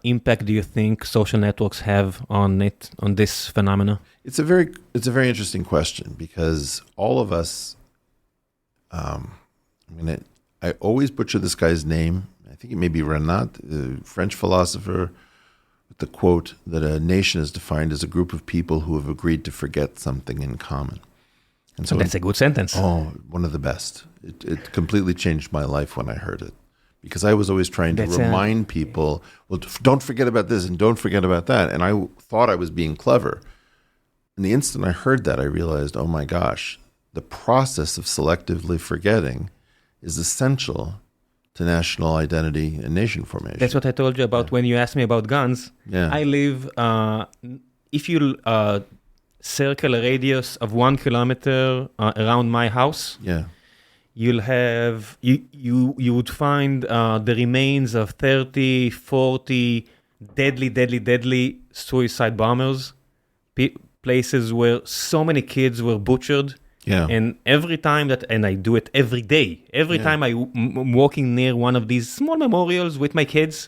impact do you think social networks have on this phenomena? It's a very interesting question, because all of us, I always butcher this guy's name. I think it may be Renat, the French philosopher the quote that a nation is defined as a group of people who have agreed to forget something in common. And so that's a good sentence. Oh, one of the best. It completely changed my life when I heard it. Because I was always trying to remind people, well, don't forget about this and don't forget about that. And I thought I was being clever. And the instant I heard that, I realized, oh my gosh, the process of selectively forgetting is essential to national identity and nation formation. That's what I told you about when you asked me about guns. Yeah. I live, if you circle a radius of 1 kilometer around my house, you'll have, you would find the remains of 30, 40 deadly suicide bombers, places where so many kids were butchered. Yeah. And every time and I do it every day, time I'm walking near one of these small memorials with my kids,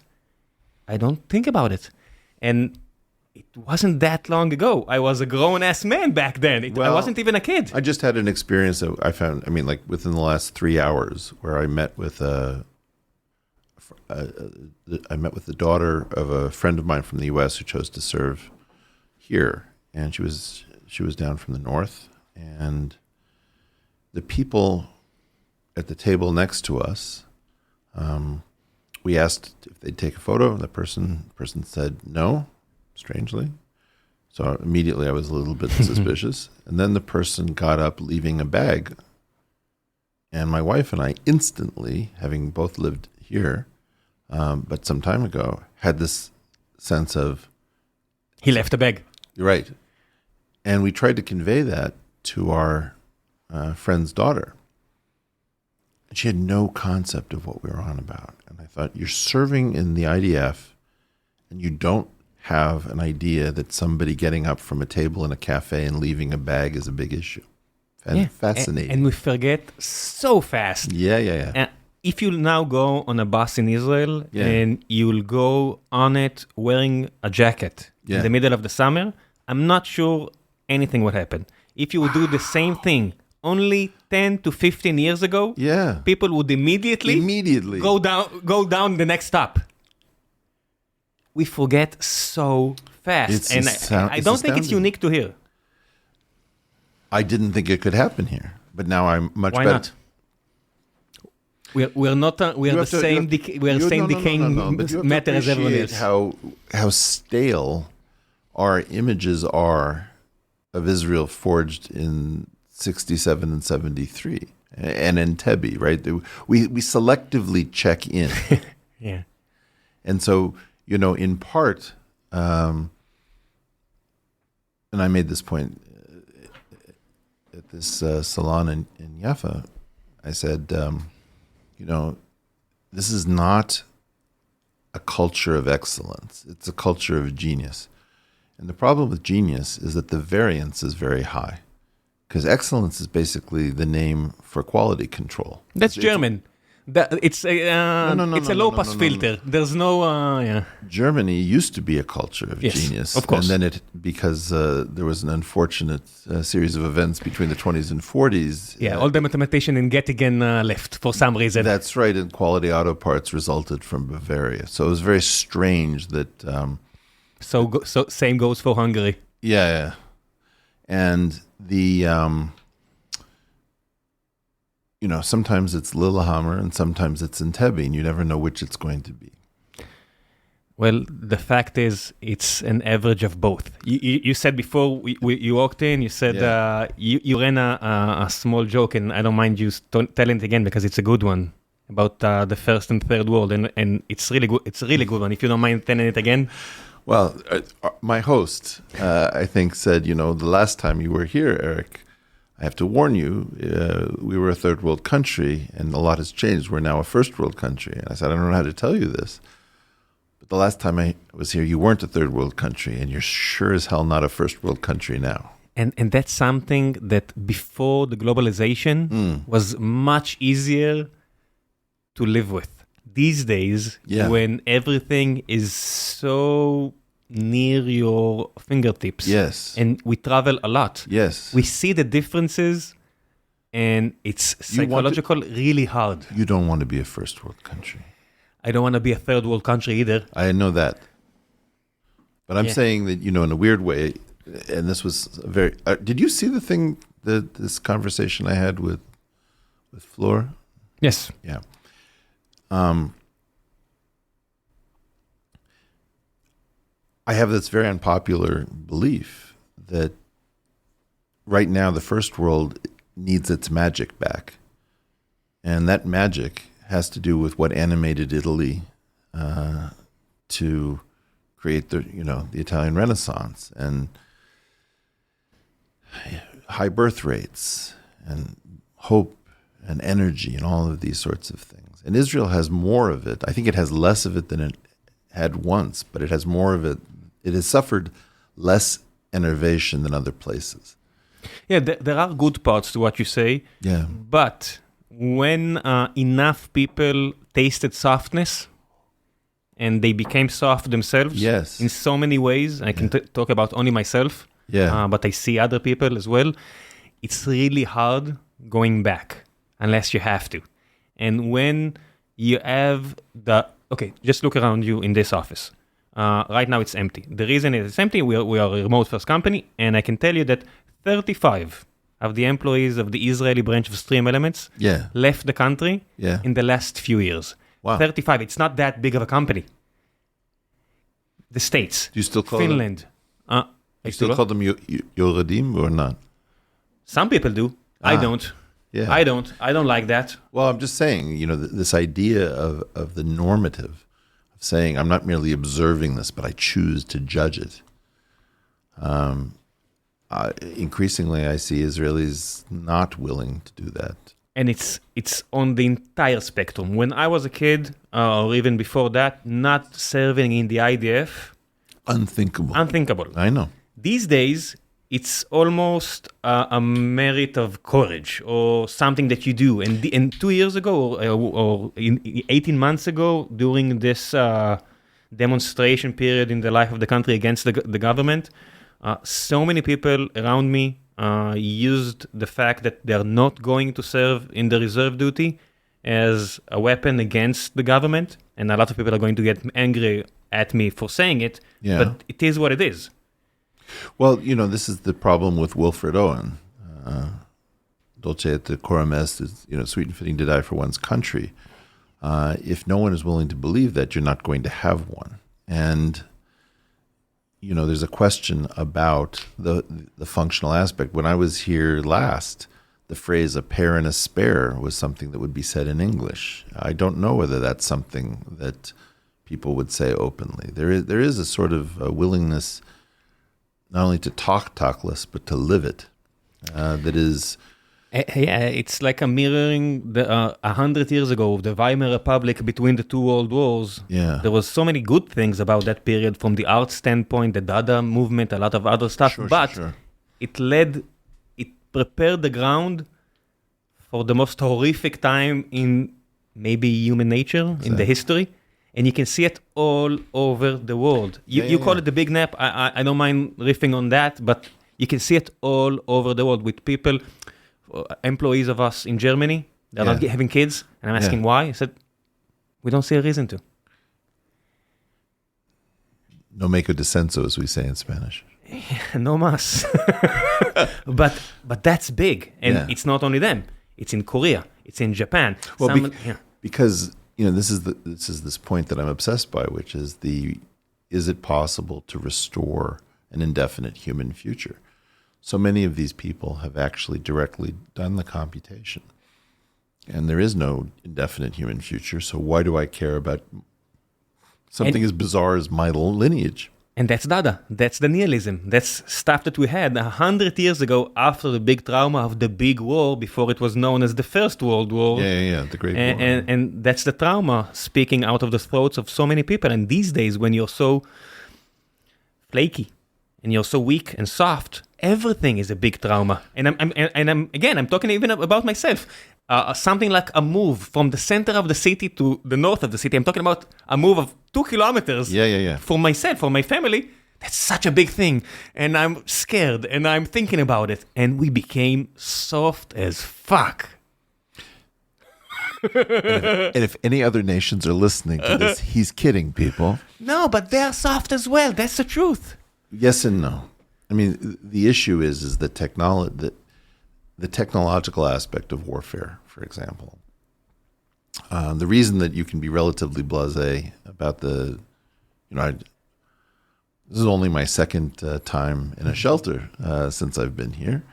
I don't think about it. And it wasn't that long ago. I was a grown-ass man back then. I wasn't even a kid. I just had an experience that I found, like within the last 3 hours, where I met with the daughter of a friend of mine from the U.S. who chose to serve here. And she was down from the north. And the people at the table next to us, we asked if they'd take a photo. The person said no, strangely. So immediately I was a little bit suspicious. And then the person got up leaving a bag. And my wife and I instantly, having both lived here, but some time ago, had this sense of... He left a bag. You're right. And we tried to convey that to our friend's daughter. And she had no concept of what we were on about. And I thought, you're serving in the IDF, and you don't have an idea that somebody getting up from a table in a cafe and leaving a bag is a big issue. Fascinating. And we forget so fast. Yeah. If you now go on a bus in Israel and you'll go on it wearing a jacket in the middle of the summer, I'm not sure anything would happen. If you would do the same thing only 10 to 15 years ago, people would immediately go down the next stop. We forget so fast. I don't think it's unique to here. I didn't think it could happen here, but now I'm much better. Why not? We're not. We are the same. We are the same decaying matter as everyone else. How stale our images are of Israel forged in 67 and 73 and Entebbe, right? We selectively check in. Yeah. And so, in part, and I made this point at this salon in Jaffa, I said, this is not a culture of excellence. It's a culture of genius. And the problem with genius is that the variance is very high. Because excellence is basically the name for quality control. That's German. It's a low-pass filter. There's no... Germany used to be a culture of genius. Of course. And then because there was an unfortunate series of events between the 20s and 40s. All the mathematicians in Göttingen left for some reason. That's right, and quality auto parts resulted from Bavaria. So it was very strange that... So same goes for Hungary. Yeah. And the... sometimes it's Lillehammer and sometimes it's Entebbe, and you never know which it's going to be. Well, the fact is, it's an average of both. You said before you walked in, you said you ran a small joke, and I don't mind you telling it again because it's a good one about the first and third world, and it's really good. It's a really good one. If you don't mind telling it again. Well, my host, I think, said, the last time you were here, Arik, I have to warn you, we were a third world country and a lot has changed. We're now a first world country. And I said, I don't know how to tell you this. But the last time I was here, you weren't a third world country and you're sure as hell not a first world country now. And that's something that before the globalization was much easier to live with. These days, when everything is so near your fingertips. Yes. And we travel a lot. Yes. We see the differences and it's psychological really hard. You don't want to be a first world country. I don't want to be a third world country either. I know that. But I'm Yeah. saying that, you know, in a weird way, and this was very, did you see the thing, this conversation I had with Fleur? Yes. Yeah. I have this very unpopular belief that right now the first world needs its magic back. And that magic has to do with what animated Italy to create the Italian Renaissance and high birth rates and hope and energy and all of these sorts of things. And Israel has more of it. I think it has less of it than it had once, but it has more of it. It has suffered less enervation than other places. Yeah, there are good parts to what you say. Yeah. But when enough people tasted softness and they became soft themselves Yes. in so many ways, I can talk about only myself, Yeah. but I see other people as well, it's really hard going back unless you have to. And when you have okay, just look around you in this office. Right now it's empty. The reason it's empty, we are a remote first company, and I can tell you that 35 of the employees of the Israeli branch of Stream Elements left the country in the last few years. Wow. 35, it's not that big of a company. The States, Do you still call Finland. You still call them Yoredim or not? Some people do. I don't. Yeah. I don't like that. Well, I'm just saying, you know, this idea of the normative, of saying I'm not merely observing this, but I choose to judge it. Increasingly, I see Israelis not willing to do that. And it's on the entire spectrum. When I was a kid, or even before that, not serving in the IDF, Unthinkable. unthinkable. I know. These days, it's almost a merit of courage or something that you do. And 2 years ago, or 18 months ago, during this demonstration period in the life of the country against the government, so many people around me used the fact that they're not going to serve in the reserve duty as a weapon against the government. And a lot of people are going to get angry at me for saying it, but it is what it is. Well, you know, this is the problem with Wilfred Owen. Dulce et decorum est is, you know, sweet and fitting to die for one's country. If no one is willing to believe that, you're not going to have one. And, you know, there's a question about the functional aspect. When I was here last, the phrase "a pair and a spare" was something that would be said in English. I don't know whether that's something that people would say openly. There is a sort of a willingness not only to talk less, but to live it. That is... It's like a mirroring 100 years ago, the Weimar Republic between the two world wars. Yeah. There was so many good things about that period from the art standpoint, the Dada movement, a lot of other stuff. Sure. It prepared the ground for the most horrific time in maybe human nature, in the history. And you can see it all over the world. You call it the big nap. I don't mind riffing on that, but you can see it all over the world with people, employees of us in Germany. They're not having kids. And I'm asking why. I said, we don't see a reason to. No make a descenso, as we say in Spanish. No más. But that's big. And it's not only them. It's in Korea. It's in Japan. Well, because... You know, this is this point that I'm obsessed by, which is is it possible to restore an indefinite human future? So many of these people have actually directly done the computation. And there is no indefinite human future, so why do I care about something as bizarre as my lineage? And that's Dada. That's the nihilism. That's stuff that we had 100 years ago after the big trauma of the big war, before it was known as the First World War. Yeah, the Great War. And that's the trauma speaking out of the throats of so many people. And these days, when you're so flaky and you're so weak and soft, everything is a big trauma. And I'm talking even about myself. Something like a move from the center of the city to the north of the city. I'm talking about a move of 2 kilometers. For myself, for my family. That's such a big thing. And I'm scared and I'm thinking about it. And we became soft as fuck. And if any other nations are listening to this, he's kidding, people. No, but they are soft as well. That's the truth. Yes and no. I mean, the issue is the technological aspect of warfare, for example. The reason that you can be relatively blasé about this is only my second time in a shelter since I've been here.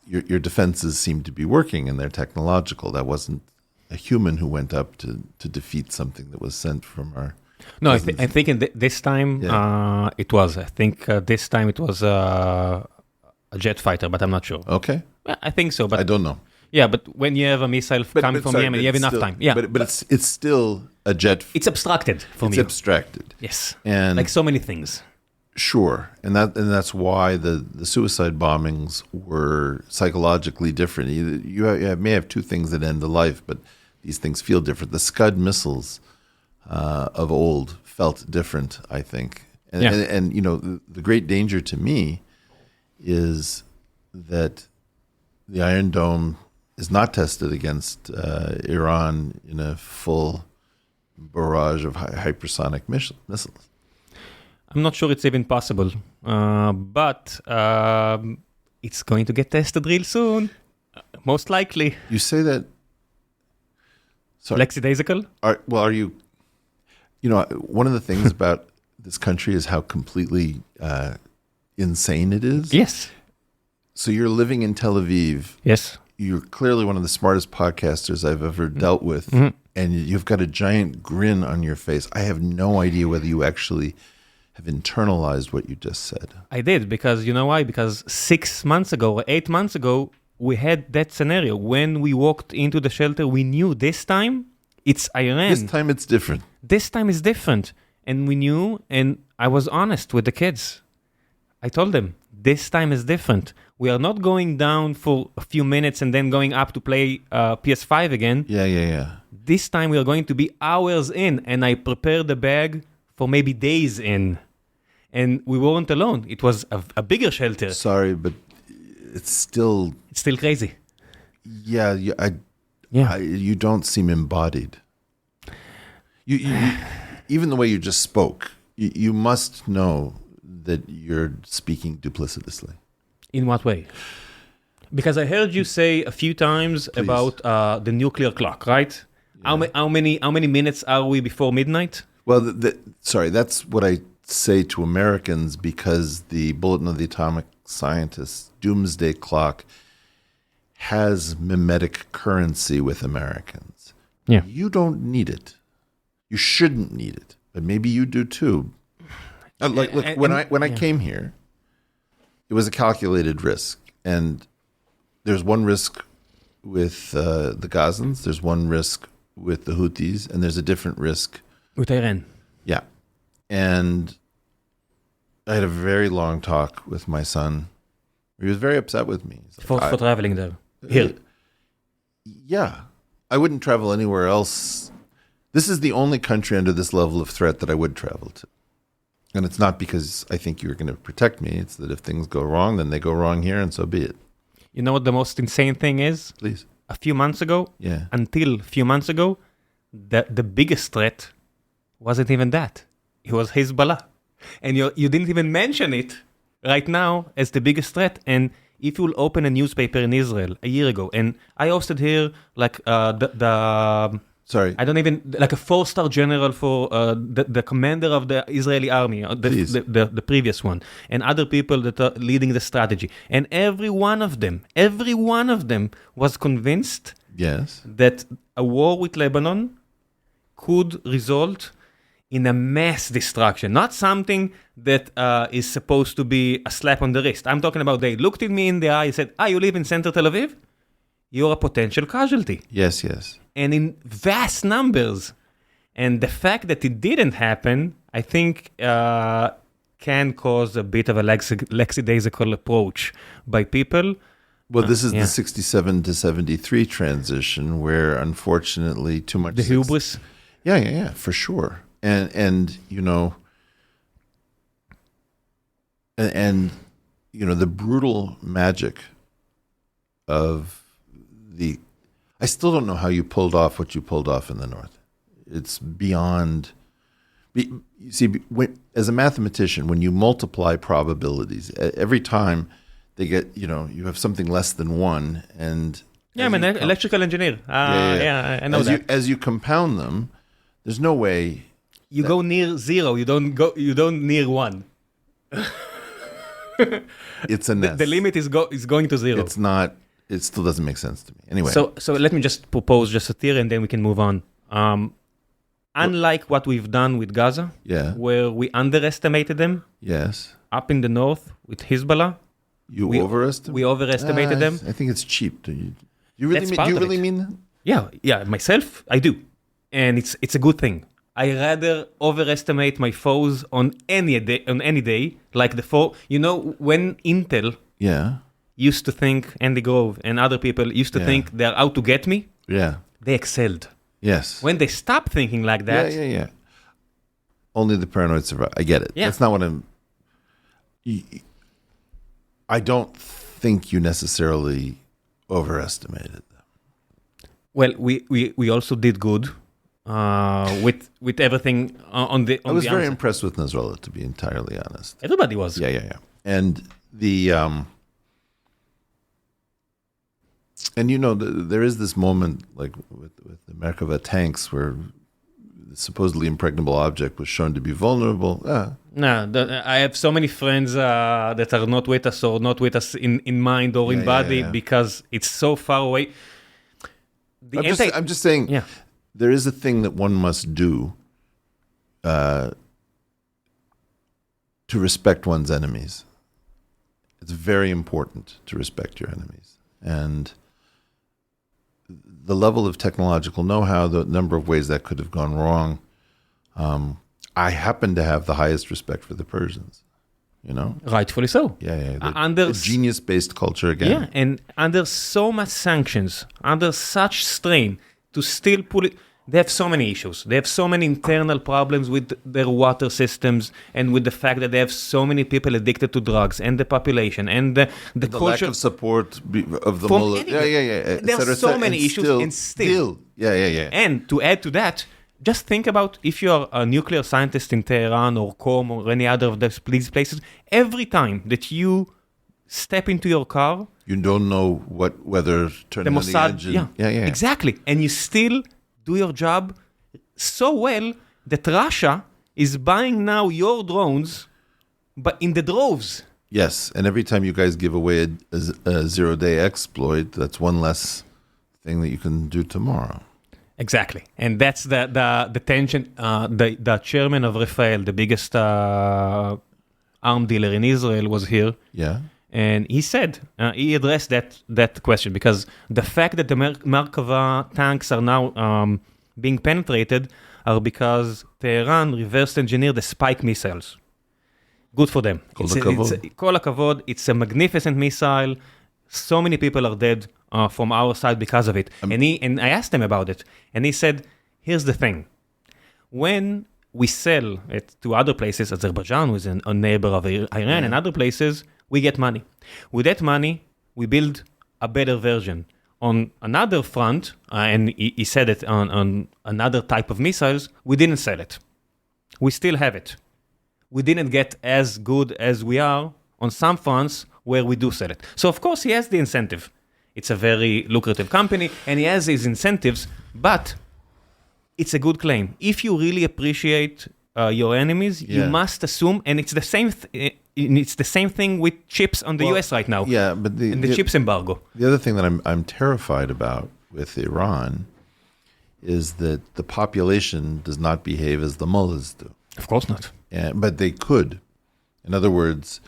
Your defenses seem to be working and they're technological. That wasn't a human who went up to defeat something that was sent from our... No, I think this time it was. I think this time it was a jet fighter, but I'm not sure. Okay. Yeah, I think so, but I don't know. Yeah, but when you have a missile coming from Yemen, you have enough time. Yeah, but it's still a jet. It's abstracted from you. It's abstracted. Yes, and like so many things. Sure, and that's why the suicide bombings were psychologically different. You may have two things that end the life, but these things feel different. The Scud missiles of old felt different, I think. And the great danger to me is that the Iron Dome is not tested against Iran in a full barrage of hypersonic missiles. I'm not sure it's even possible, but it's going to get tested real soon, most likely. You say that... Sorry. Lackadaisical? Are you... one of the things about this country is how completely insane it is. Yes. So you're living in Tel Aviv. Yes. You're clearly one of the smartest podcasters I've ever dealt with. Mm-hmm. And you've got a giant grin on your face. I have no idea whether you actually have internalized what you just said. I did, because you know why? Because 6 months ago or 8 months ago, we had that scenario. When we walked into the shelter, we knew this time it's Iran. This time it's different. This time is different. And we knew, and I was honest with the kids. I told them, this time is different. We are not going down for a few minutes and then going up to play PS5 again. Yeah. This time we are going to be hours in, and I prepared the bag for maybe days in. And we weren't alone. It was a bigger shelter. Sorry, but it's still... It's still crazy. Yeah, you don't seem embodied. You even the way you just spoke, you must know that you're speaking duplicitously. In what way? Because I heard you say a few times about the nuclear clock, right? Yeah. How many minutes are we before midnight? Well, sorry, that's what I say to Americans, because the Bulletin of the Atomic Scientists Doomsday Clock has mimetic currency with Americans. Yeah. You don't need it. You shouldn't need it, but maybe you do too. Look, when I came here, it was a calculated risk, and there's one risk with the Gazans, there's one risk with the Houthis, and there's a different risk with Iran. Yeah, and I had a very long talk with my son. He was very upset with me. For traveling there. Here. Yeah, I wouldn't travel anywhere else. This is the only country under this level of threat that I would travel to. And it's not because I think you're going to protect me. It's that if things go wrong, then they go wrong here, and so be it. You know what the most insane thing is? Please. A few months ago, until a few months ago, the biggest threat wasn't even that. It was Hezbollah. And you didn't even mention it right now as the biggest threat. And if you'll open a newspaper in Israel a year ago, and I hosted here like Sorry. I don't even, like a 4-star general for the commander of the Israeli army, the previous one, and other people that are leading the strategy. And every one of them was convinced that a war with Lebanon could result in a mass destruction, not something that is supposed to be a slap on the wrist. I'm talking about they looked at me in the eye and said, you live in center Tel Aviv? You're a potential casualty. Yes. And in vast numbers. And the fact that it didn't happen, I think, can cause a bit of a lackadaisical approach by people. Well, this is the 67 to 73 transition where, unfortunately, too much... The hubris? Yeah, for sure. And the brutal magic of the... I still don't know how you pulled off what you pulled off in the North. It's beyond... You see, as a mathematician, when you multiply probabilities, every time they get, you have something less than one, and... Yeah, I'm an electrical engineer. I know that. As you compound them, there's no way... You go near zero, you don't near one. It's a nest. The limit is going to zero. It's not, it still doesn't make sense to me. Anyway. So let me just propose just a theory and then we can move on. Unlike what we've done with Gaza, where we underestimated them. Yes. Up in the north with Hezbollah. We overestimated them. I think it's cheap. Do you really mean that? Yeah, myself, I do. And it's a good thing. I rather overestimate my foes on any day, like the foe. When Intel used to think, Andy Grove and other people used to think they're out to get me, they excelled. Yes. When they stopped thinking like that. Yeah. Only the paranoid survive. I get it. Yeah. That's not what I don't think you necessarily overestimated them. Well, we also did good. With everything on the I was very impressed with Nasrallah, to be entirely honest. Everybody was. Yeah. And there is this moment like with the Merkava tanks where the supposedly impregnable object was shown to be vulnerable. No, I have so many friends that are not with us or not with us in mind or in body because it's so far away. I'm just saying. Yeah. There is a thing that one must do to respect one's enemies. It's very important to respect your enemies. And the level of technological know-how, the number of ways that could have gone wrong, I happen to have the highest respect for the Persians. Rightfully so. Yeah. A genius-based culture again. Yeah, and under so much sanctions, under such strain, to still pull it... They have so many issues. They have so many internal problems with their water systems and with the fact that they have so many people addicted to drugs and the population and the culture. Lack of support of the mullah. Yeah. There are so many issues and still. Yeah. And to add to that, just think about if you're a nuclear scientist in Tehran or Qom or any other of these places, every time that you step into your car... You don't know whether turning on the engine... Yeah, exactly. And you still... do your job so well that Russia is buying now your drones, but in the droves. Yes, and every time you guys give away a zero-day exploit, that's one less thing that you can do tomorrow. Exactly, and that's the tension. The chairman of Rafael, the biggest arm dealer in Israel, was here. Yeah. And he said, he addressed that question because the fact that the Merkava tanks are now being penetrated are because Tehran reverse engineered the spike missiles. Good for them. Kol hakavod. It's a magnificent missile. So many people are dead from our side because of it. And I asked him about it. And he said, here's the thing. When we sell it to other places, Azerbaijan, who is a neighbor of Iran, and other places... we get money. With that money, we build a better version. On another front, and he said it on another type of missiles, we didn't sell it. We still have it. We didn't get as good as we are on some fronts where we do sell it. So, of course, he has the incentive. It's a very lucrative company, and he has his incentives, but it's a good claim. If you really appreciate your enemies, you must assume, and it's the same it's the same thing with chips on the US right now. Yeah, but the chips embargo. The other thing that I'm terrified about with Iran is that the population does not behave as the mullahs do. Of course not. But they could. In other words,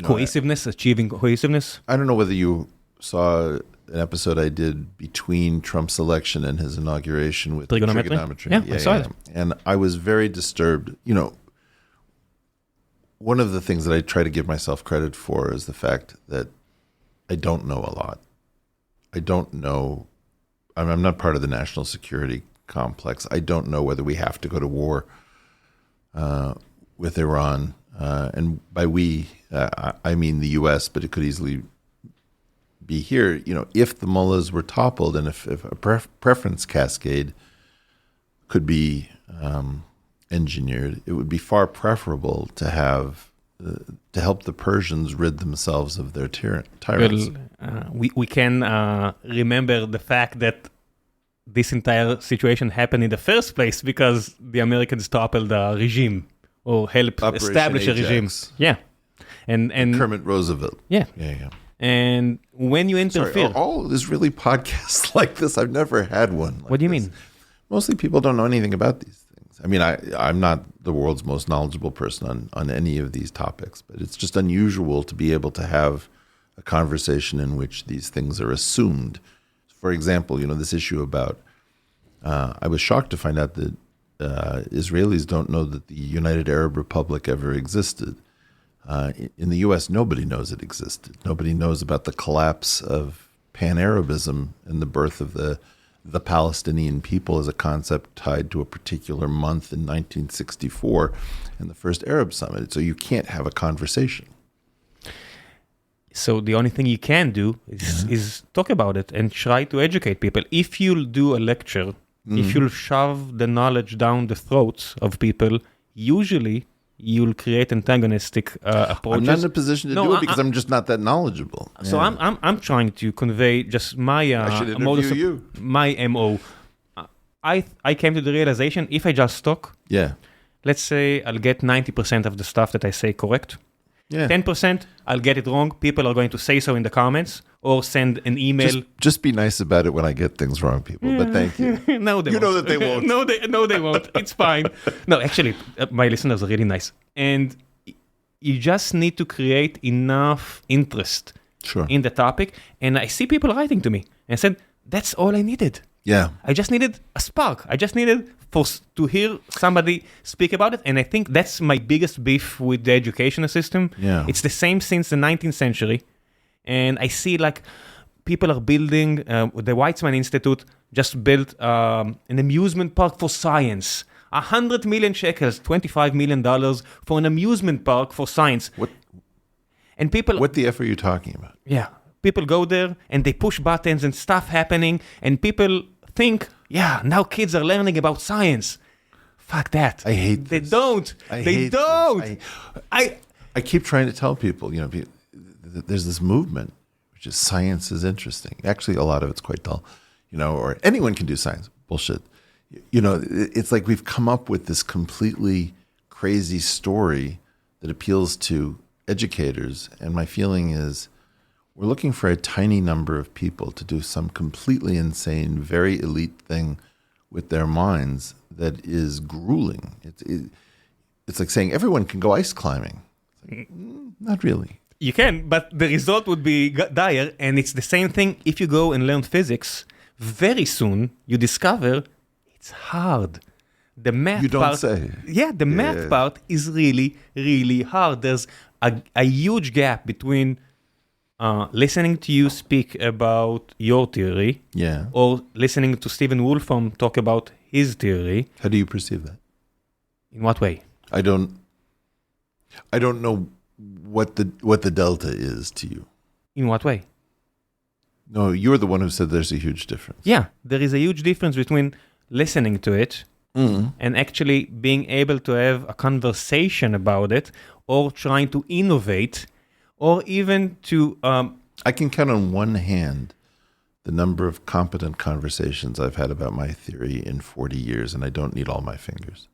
cohesiveness, achieving cohesiveness. I don't know whether you saw an episode I did between Trump's election and his inauguration with trigonometry. Yeah, I saw it. And I was very disturbed. One of the things that I try to give myself credit for is the fact that I don't know a lot. I don't know. I'm not part of the national security complex. I don't know whether we have to go to war with Iran. And by we, I mean the U.S., but it could easily be here. If the mullahs were toppled and if a preference cascade could be engineered, it would be far preferable to have to help the Persians rid themselves of their tyrants. Well, we can remember the fact that this entire situation happened in the first place because the Americans toppled a regime or helped Operation establish a regime. Ajax. Yeah. And Kermit Roosevelt. Yeah. Yeah. And when you interfere... Sorry, are all Israeli podcasts like this? I've never had one like What do you this. mean? Mostly people don't know anything about these things. I mean, I'm not the world's most knowledgeable person on any of these topics, but it's just unusual to be able to have a conversation in which these things are assumed. For example, this issue about... I was shocked to find out that Israelis don't know that the United Arab Republic ever existed. In the U.S., nobody knows it existed. Nobody knows about the collapse of Pan-Arabism and the birth of the Palestinian people as a concept tied to a particular month in 1964 and the first Arab summit. So you can't have a conversation. So the only thing you can do is talk about it and try to educate people. If you'll do a lecture, if you'll shove the knowledge down the throats of people, usually you'll create antagonistic approaches. I'm not in a position to do it because I'm just not that knowledgeable. So I'm trying to convey just my I should interview you. My MO. I came to the realization if I just talk, let's say I'll get 90% of the stuff that I say correct. 10% I'll get it wrong. People are going to say so in the comments or send an email. Just be nice about it when I get things wrong, people. But thank you. No, they won't. know that they won't. No, they won't. It's fine. No, actually, my listeners are really nice. And you just need to create enough interest in the topic. And I see people writing to me and said, that's all I needed. Yeah. I just needed a spark. I just needed to hear somebody speak about it. And I think that's my biggest beef with the educational system. Yeah. It's the same since the 19th century. And I see like people are building, the Weizmann Institute just built an amusement park for science. 100 million shekels, $25 million for an amusement park for science. What the F are you talking about? Yeah. People go there and they push buttons and stuff happening and people think, now kids are learning about science. Fuck that. I hate this. They don't. I keep trying to tell people, there's this movement, which is science is interesting. Actually, a lot of it's quite dull, or anyone can do science. Bullshit. It's like we've come up with this completely crazy story that appeals to educators. And my feeling is we're looking for a tiny number of people to do some completely insane, very elite thing with their minds that is grueling. It's like saying everyone can go ice climbing. Like, not really. You can, but the result would be dire. And it's the same thing if you go and learn physics. Very soon, you discover it's hard. The math you don't part, say. Yeah, the math part is really, really hard. There's a huge gap between listening to you speak about your theory or listening to Stephen Wolfram talk about his theory. How do you perceive that? In what way? I don't know what the delta is to you. In what way? No, you're the one who said there's a huge difference. Yeah, there is a huge difference between listening to it and actually being able to have a conversation about it or trying to innovate or even to... I can count on one hand the number of competent conversations I've had about my theory in 40 years, and I don't need all my fingers.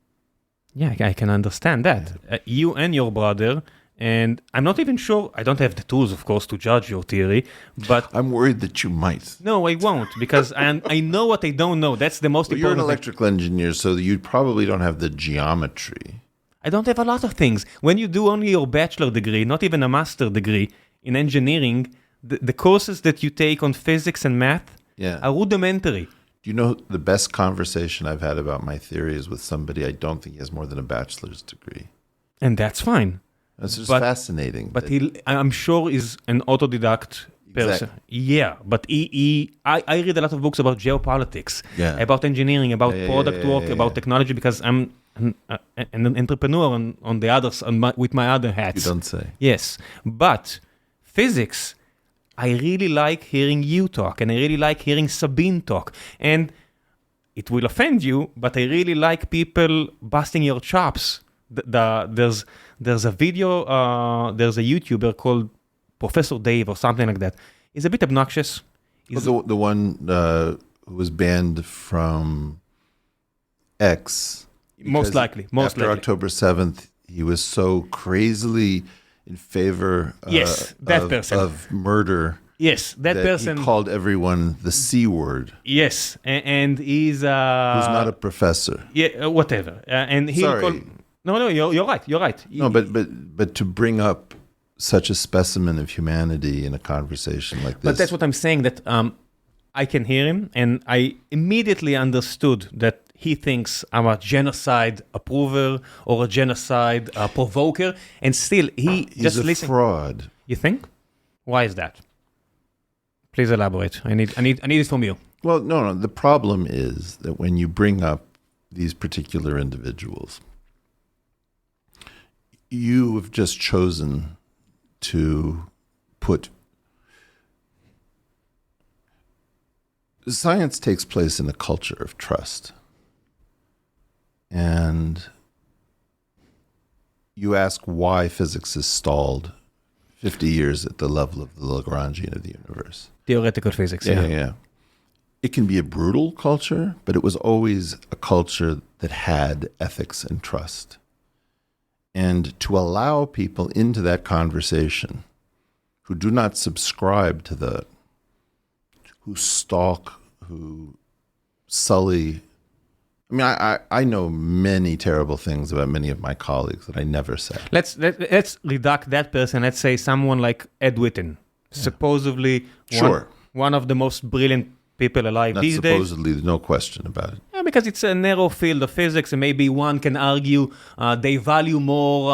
Yeah, I can understand that. Yeah. You and your brother, and I'm not even sure, I don't have the tools, of course, to judge your theory, but... I'm worried that you might. No, I won't, because I know what I don't know. That's the most important You're an electrical engineer, so you probably don't have the geometry. I don't have a lot of things. When you do only your bachelor degree, not even a master degree in engineering, the courses that you take on physics and math are rudimentary. Do you know the best conversation I've had about my theory is with somebody I don't think he has more than a bachelor's degree. And that's fine. That's just fascinating. But I'm sure is an autodidact person. Exactly. Yeah, but I read a lot of books about geopolitics, about engineering, about product work, about technology, because I'm an entrepreneur with my other hats. You don't say. Yes, but physics, I really like hearing you talk, and I really like hearing Sabine talk. And it will offend you, but I really like people busting your chops. There's a video, there's a YouTuber called Professor Dave or something like that. He's a bit obnoxious. The one who was banned from X. Most likely. After October 7th, he was so crazily in favor of murder. Yes, that person. He called everyone the C word. Yes, and he's... who's not a professor. Yeah, whatever. And he Sorry. No, you're right. No, but to bring up such a specimen of humanity in a conversation like this. But that's what I'm saying, that I can hear him, and I immediately understood that he thinks I'm a genocide approver or a genocide provoker, and still he's just a fraud. You think? Why is that? Please elaborate. I need it from you. Well, no. The problem is that when you bring up these particular individuals, you have just chosen to put... Science takes place in a culture of trust. And you ask why physics is stalled 50 years at the level of the Lagrangian of the universe. Theoretical physics, yeah. It can be a brutal culture, but it was always a culture that had ethics and trust. And to allow people into that conversation who do not subscribe to the, who stalk, who sully. I mean, I know many terrible things about many of my colleagues that I never said. Let's reduct that person. Let's say someone like Ed Witten, supposedly one of the most brilliant people alive Not these days. Supposedly, there's no question about it. Yeah, because it's a narrow field of physics, and maybe one can argue they value more,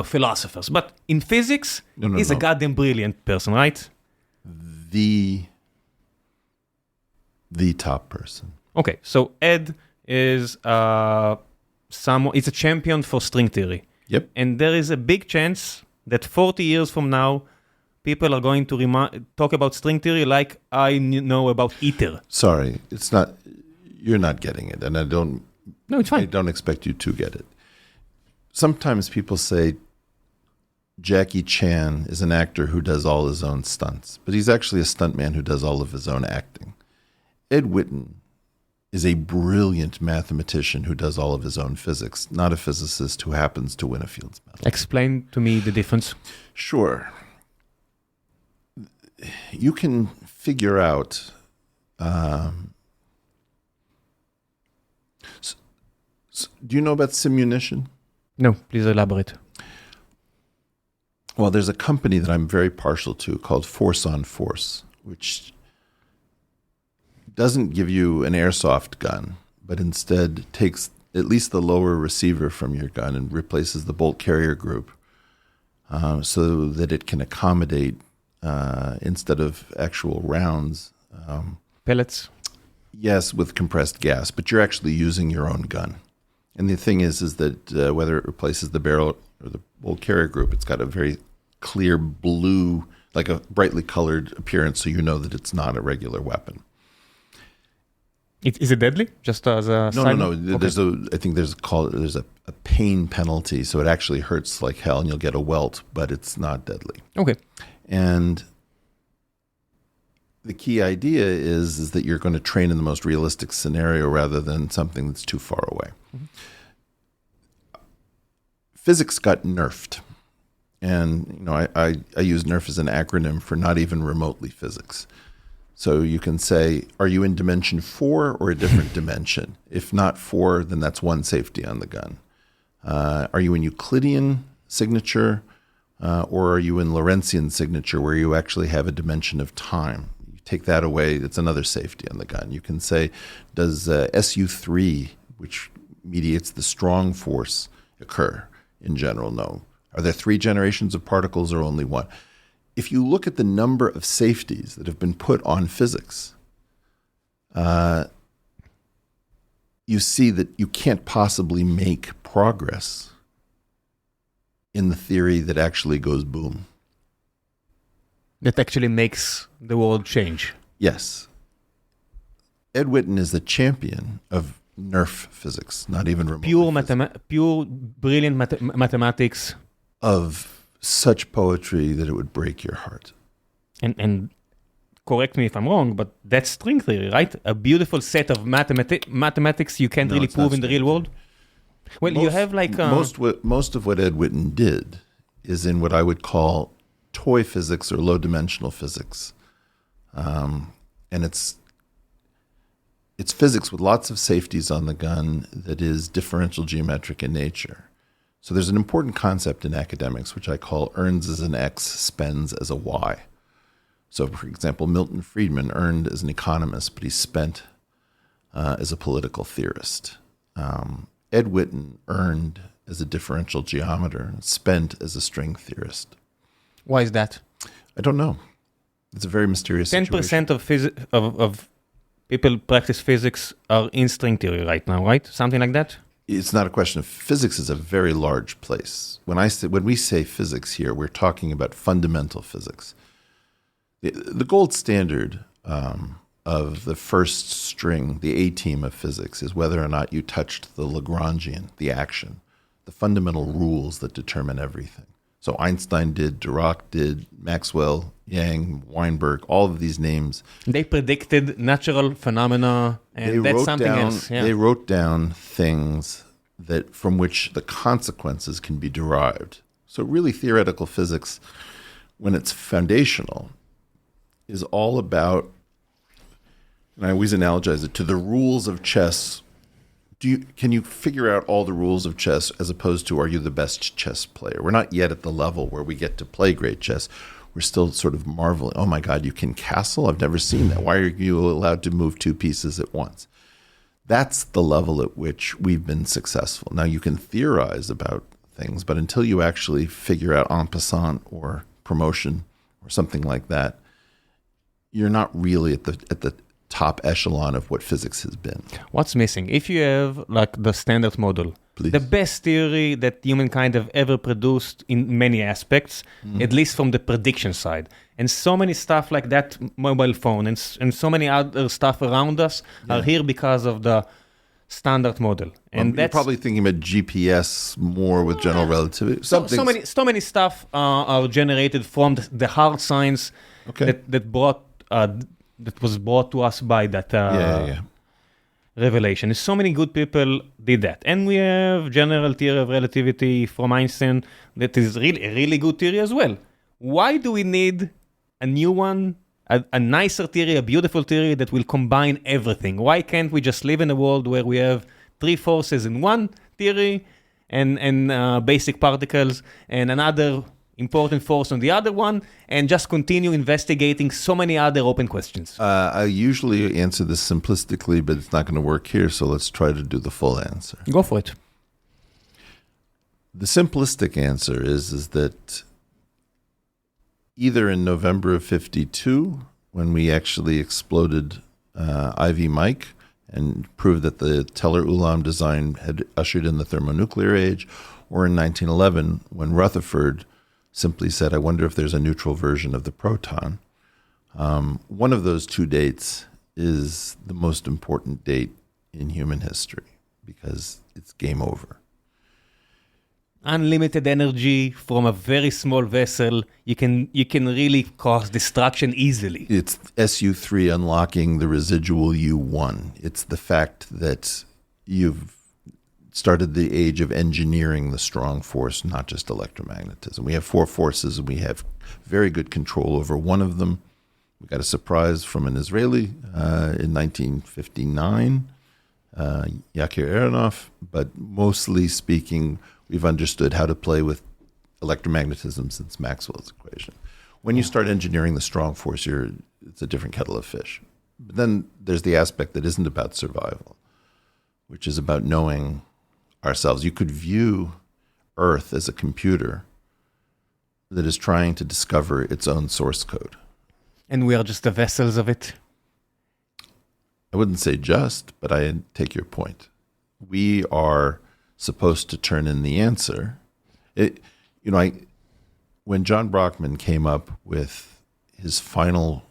philosophers. But in physics, he's a goddamn brilliant person, right? The top person. Okay, so Ed is it's a champion for string theory. Yep. And there is a big chance that 40 years from now, people are going to talk about string theory like I know about ether. Sorry, it's not. You're not getting it, and I don't. No, it's fine. I don't expect you to get it. Sometimes people say Jackie Chan is an actor who does all his own stunts, but he's actually a stuntman who does all of his own acting. Ed Witten is a brilliant mathematician who does all of his own physics, not a physicist who happens to win a Fields Medal. Explain to me the difference. Sure. You can figure out do you know about simunition? No, please elaborate. Well, there's a company that I'm very partial to called Force on Force, which doesn't give you an airsoft gun, but instead takes at least the lower receiver from your gun and replaces the bolt carrier group so that it can accommodate, instead of actual rounds. Pellets? Yes, with compressed gas, but you're actually using your own gun. And the thing is that whether it replaces the barrel or the bolt carrier group, it's got a very clear blue, like a brightly colored appearance, so you know that it's not a regular weapon. Is it deadly? Just as a No. Okay. I think there's a pain penalty, so it actually hurts like hell, and you'll get a welt, but it's not deadly. Okay. And the key idea is that you're going to train in the most realistic scenario rather than something that's too far away. Mm-hmm. Physics got nerfed. And I use nerf as an acronym for not even remotely physics. So you can say, are you in dimension 4 or a different dimension? If not 4, then that's one safety on the gun. Are you in Euclidean signature or are you in Lorentzian signature where you actually have a dimension of time? You take that away, it's another safety on the gun. You can say, does SU3, which mediates the strong force, occur? In general, no. Are there 3 generations of particles or only 1? If you look at the number of safeties that have been put on physics, you see that you can't possibly make progress in the theory that actually goes boom. That actually makes the world change. Yes. Ed Witten is the champion of NERF physics, not even remotely Pure, brilliant mathematics. Of such poetry that it would break your heart. And correct me if I'm wrong, but that's string theory, right? A beautiful set of mathematics you can't really prove in the real world. Well, you have like... most of what Ed Witten did is in what I would call toy physics or low-dimensional physics. And it's physics with lots of safeties on the gun that is differential geometric in nature. So there's an important concept in academics, which I call earns as an X, spends as a Y. So, for example, Milton Friedman earned as an economist, but he spent as a political theorist. Ed Witten earned as a differential geometer, spent as a string theorist. Why is that? I don't know. It's a very mysterious 10% of people practice physics are in string theory right now, right? Something like that? It's not a question of physics is a very large place. When we say physics here, we're talking about fundamental physics. The gold standard of the first string, the A team of physics, is whether or not you touched the Lagrangian, the action, the fundamental rules that determine everything. So Einstein did, Dirac did, Maxwell, Yang, Weinberg, all of these names. They predicted natural phenomena, and that's something else. Yeah. They wrote down things that from which the consequences can be derived. So really theoretical physics, when it's foundational, is all about, and I always analogize it to the rules of chess. Can you figure out all the rules of chess as opposed to are you the best chess player? We're not yet at the level where we get to play great chess. We're still sort of marveling, oh my God, you can castle? I've never seen that. Why are you allowed to move two pieces at once? That's the level at which we've been successful. Now you can theorize about things, but until you actually figure out en passant or promotion or something like that, you're not really at the top echelon of what physics has been. What's missing? If you have like the standard model, Please. The best theory that humankind have ever produced in many aspects, at least from the prediction side, and so many stuff like that mobile phone and so many other stuff around us are here because of the standard model. And you're probably thinking about GPS more with general relativity. So many stuff are generated from the hard science that was brought to us by that revelation. So many good people did that. And we have general theory of relativity from Einstein that is really a really good theory as well. Why do we need a new one, a nicer theory, a beautiful theory that will combine everything? Why can't we just live in a world where we have three forces in one theory and basic particles and another important force on the other one, and just continue investigating so many other open questions? I usually answer this simplistically, but it's not going to work here, so let's try to do the full answer. Go for it. The simplistic answer is that either in November of 52, when we actually exploded IV Mike and proved that the Teller-Ulam design had ushered in the thermonuclear age, or in 1911, when Rutherford simply said, I wonder if there's a neutral version of the proton. One of those two dates is the most important date in human history because it's game over. Unlimited energy from a very small vessel, you can really cause destruction easily. It's SU3 unlocking the residual U1. It's the fact that you've started the age of engineering the strong force, not just electromagnetism. We have four forces, and we have very good control over one of them. We got a surprise from an Israeli in 1959, Yakir Aronoff, but mostly speaking, we've understood how to play with electromagnetism since Maxwell's equation. When you start engineering the strong force, it's a different kettle of fish. But then there's the aspect that isn't about survival, which is about knowing ourselves. You could view Earth as a computer that is trying to discover its own source code. And we are just the vessels of it? I wouldn't say just, but I take your point. We are supposed to turn in the answer. When John Brockman came up with his final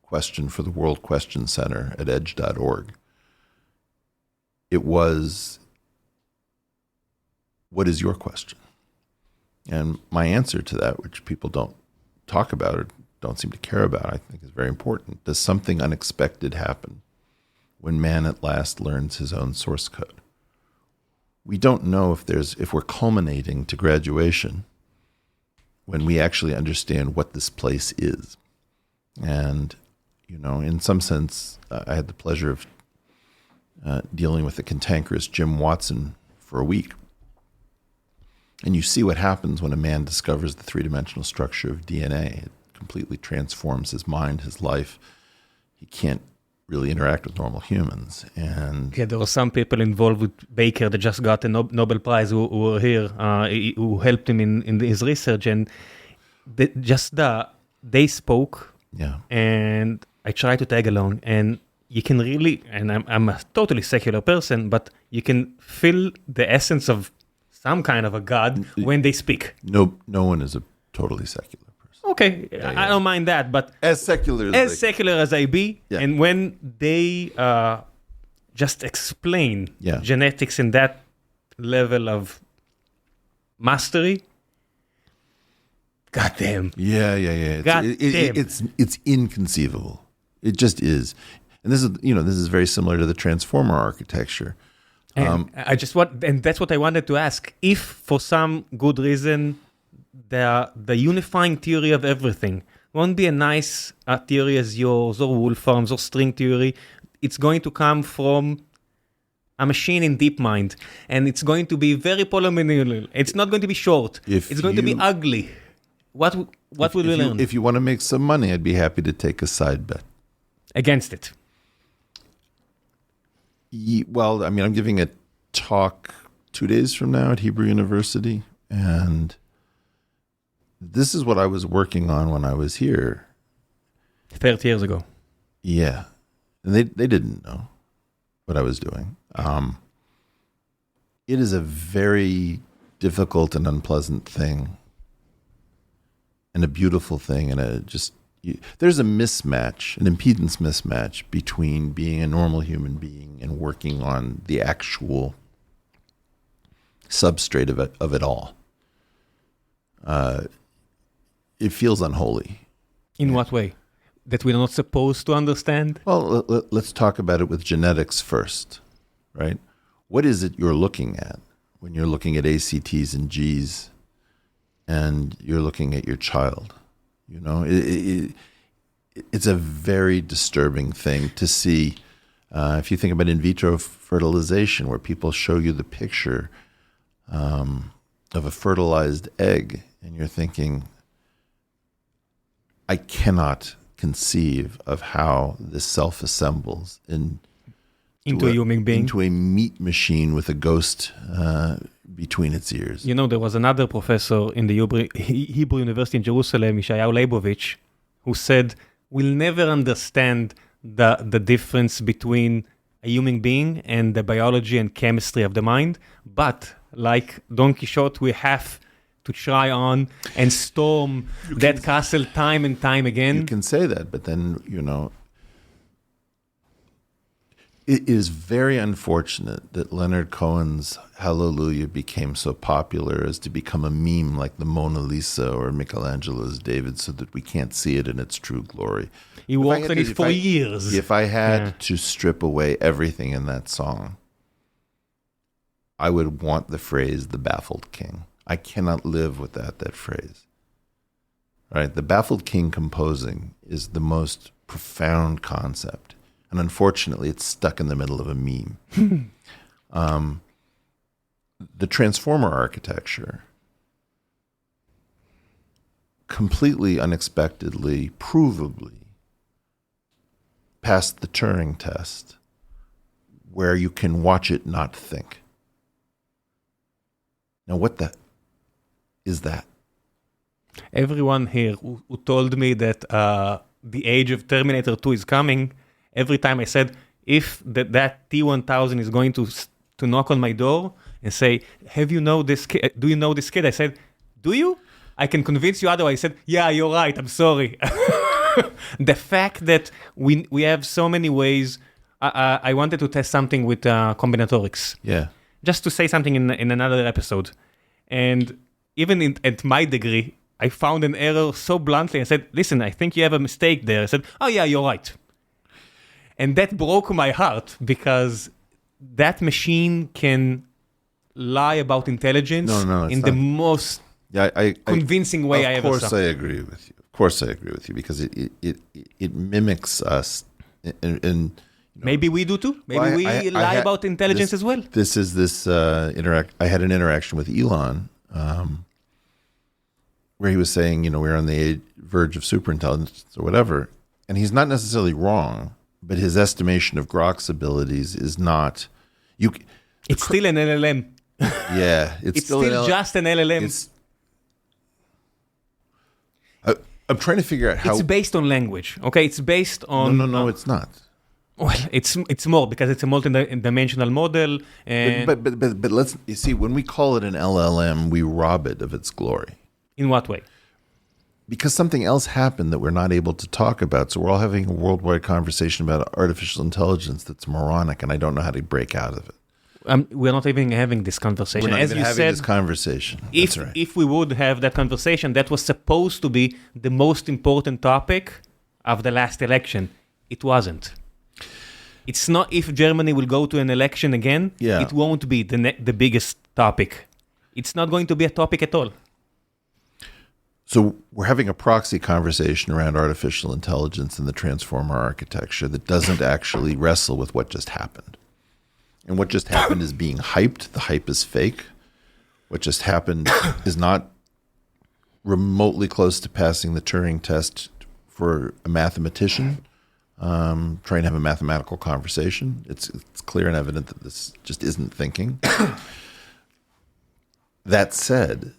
question for the World Question Center at edge.org, it was, what is your question? And my answer to that, which people don't talk about or don't seem to care about, I think is very important. Does something unexpected happen when man at last learns his own source code? We don't know if we're culminating to graduation when we actually understand what this place is. And, in some sense, I had the pleasure of dealing with the cantankerous Jim Watson for a week. And you see what happens when a man discovers the three-dimensional structure of DNA. It completely transforms his mind, his life. He can't really interact with normal humans. And there were some people involved with Baker that just got a Nobel Prize who were here, who helped him in his research. And they spoke, and I tried to tag along. And you can really, and I'm a totally secular person, but you can feel the essence of some kind of a God when they speak. No one is a totally secular person. Okay, I don't mind that, but as secular as I be, and when they just explain genetics in that level of mastery, goddamn. Yeah. It's inconceivable. It just is. And this is very similar to the transformer architecture. And and that's what I wanted to ask. If for some good reason the unifying theory of everything won't be a nice theory as yours or Wolfram's or string theory, it's going to come from a machine in DeepMind, and it's going to be very polynomial. It's not going to be short. It's going to be ugly. What will we learn? If you want to make some money, I'd be happy to take a side bet against it. Well, I'm giving a talk 2 days from now at Hebrew University, and this is what I was working on when I was here. 30 years ago. Yeah. And they didn't know what I was doing. It is a very difficult and unpleasant thing, and a beautiful thing, and there's a mismatch, an impedance mismatch between being a normal human being and working on the actual substrate of it all. It feels unholy. In what way? That we're not supposed to understand? Well, let's talk about it with genetics first, right? What is it you're looking at when you're looking at ACTs and Gs and you're looking at your child? It's a very disturbing thing to see. If you think about in vitro fertilization, where people show you the picture of a fertilized egg, and you're thinking, I cannot conceive of how this self-assembles into a human being, into a meat machine with a ghost between its ears. There was another professor in the Hebrew University in Jerusalem, Yeshayahu Leibovich, who said, we'll never understand the difference between a human being and the biology and chemistry of the mind, but like Don Quixote, we have to try on and storm that castle time and time again. You can say that, but then, it is very unfortunate that Leonard Cohen's Hallelujah became so popular as to become a meme like the Mona Lisa or Michelangelo's David, so that we can't see it in its true glory. He worked on it for years. If I had to strip away everything in that song, I would want the phrase, the baffled king. I cannot live without that phrase. Right? The baffled king composing is the most profound concept. And unfortunately, it's stuck in the middle of a meme. The transformer architecture completely unexpectedly, provably passed the Turing test, where you can watch it not think. Now, what is that? Everyone here who told me that the age of Terminator 2 is coming, every time I said, if that T-1000 is going to knock on my door and say, do you know this kid? I said, do you? I can convince you otherwise. I said, yeah, you're right, I'm sorry. The fact that we have so many ways. I wanted to test something with combinatorics. Yeah. Just to say something in another episode. And even at my degree, I found an error so bluntly. I said, listen, I think you have a mistake there. I said, oh yeah, you're right. And that broke my heart because that machine can lie about intelligence in the most convincing way I ever saw. Of course I agree with you. Of course I agree with you because it mimics us. And maybe we do too. Maybe we lie about intelligence as well. I had an interaction with Elon where he was saying, we're on the verge of superintelligence or whatever. And he's not necessarily wrong, but his estimation of Grok's abilities is not... It's still an LLM. Yeah. It's still just an LLM. I'm trying to figure out how... It's based on language, okay? It's based on... No, it's not. Well, it's more because it's a multi-dimensional model. And but let's... You see, when we call it an LLM, we rob it of its glory. In what way? Because something else happened that we're not able to talk about. So we're all having a worldwide conversation about artificial intelligence that's moronic, and I don't know how to break out of it. We're not even having this conversation. We're not As even you having said, this conversation. If, That's right. if we would have that conversation, that was supposed to be the most important topic of the last election. It wasn't. It's not if Germany will go to an election again, it won't be the biggest topic. It's not going to be a topic at all. So we're having a proxy conversation around artificial intelligence and the transformer architecture that doesn't actually wrestle with what just happened. And what just happened is being hyped. The hype is fake. What just happened is not remotely close to passing the Turing test for a mathematician trying to have a mathematical conversation. It's clear and evident that this just isn't thinking. That said,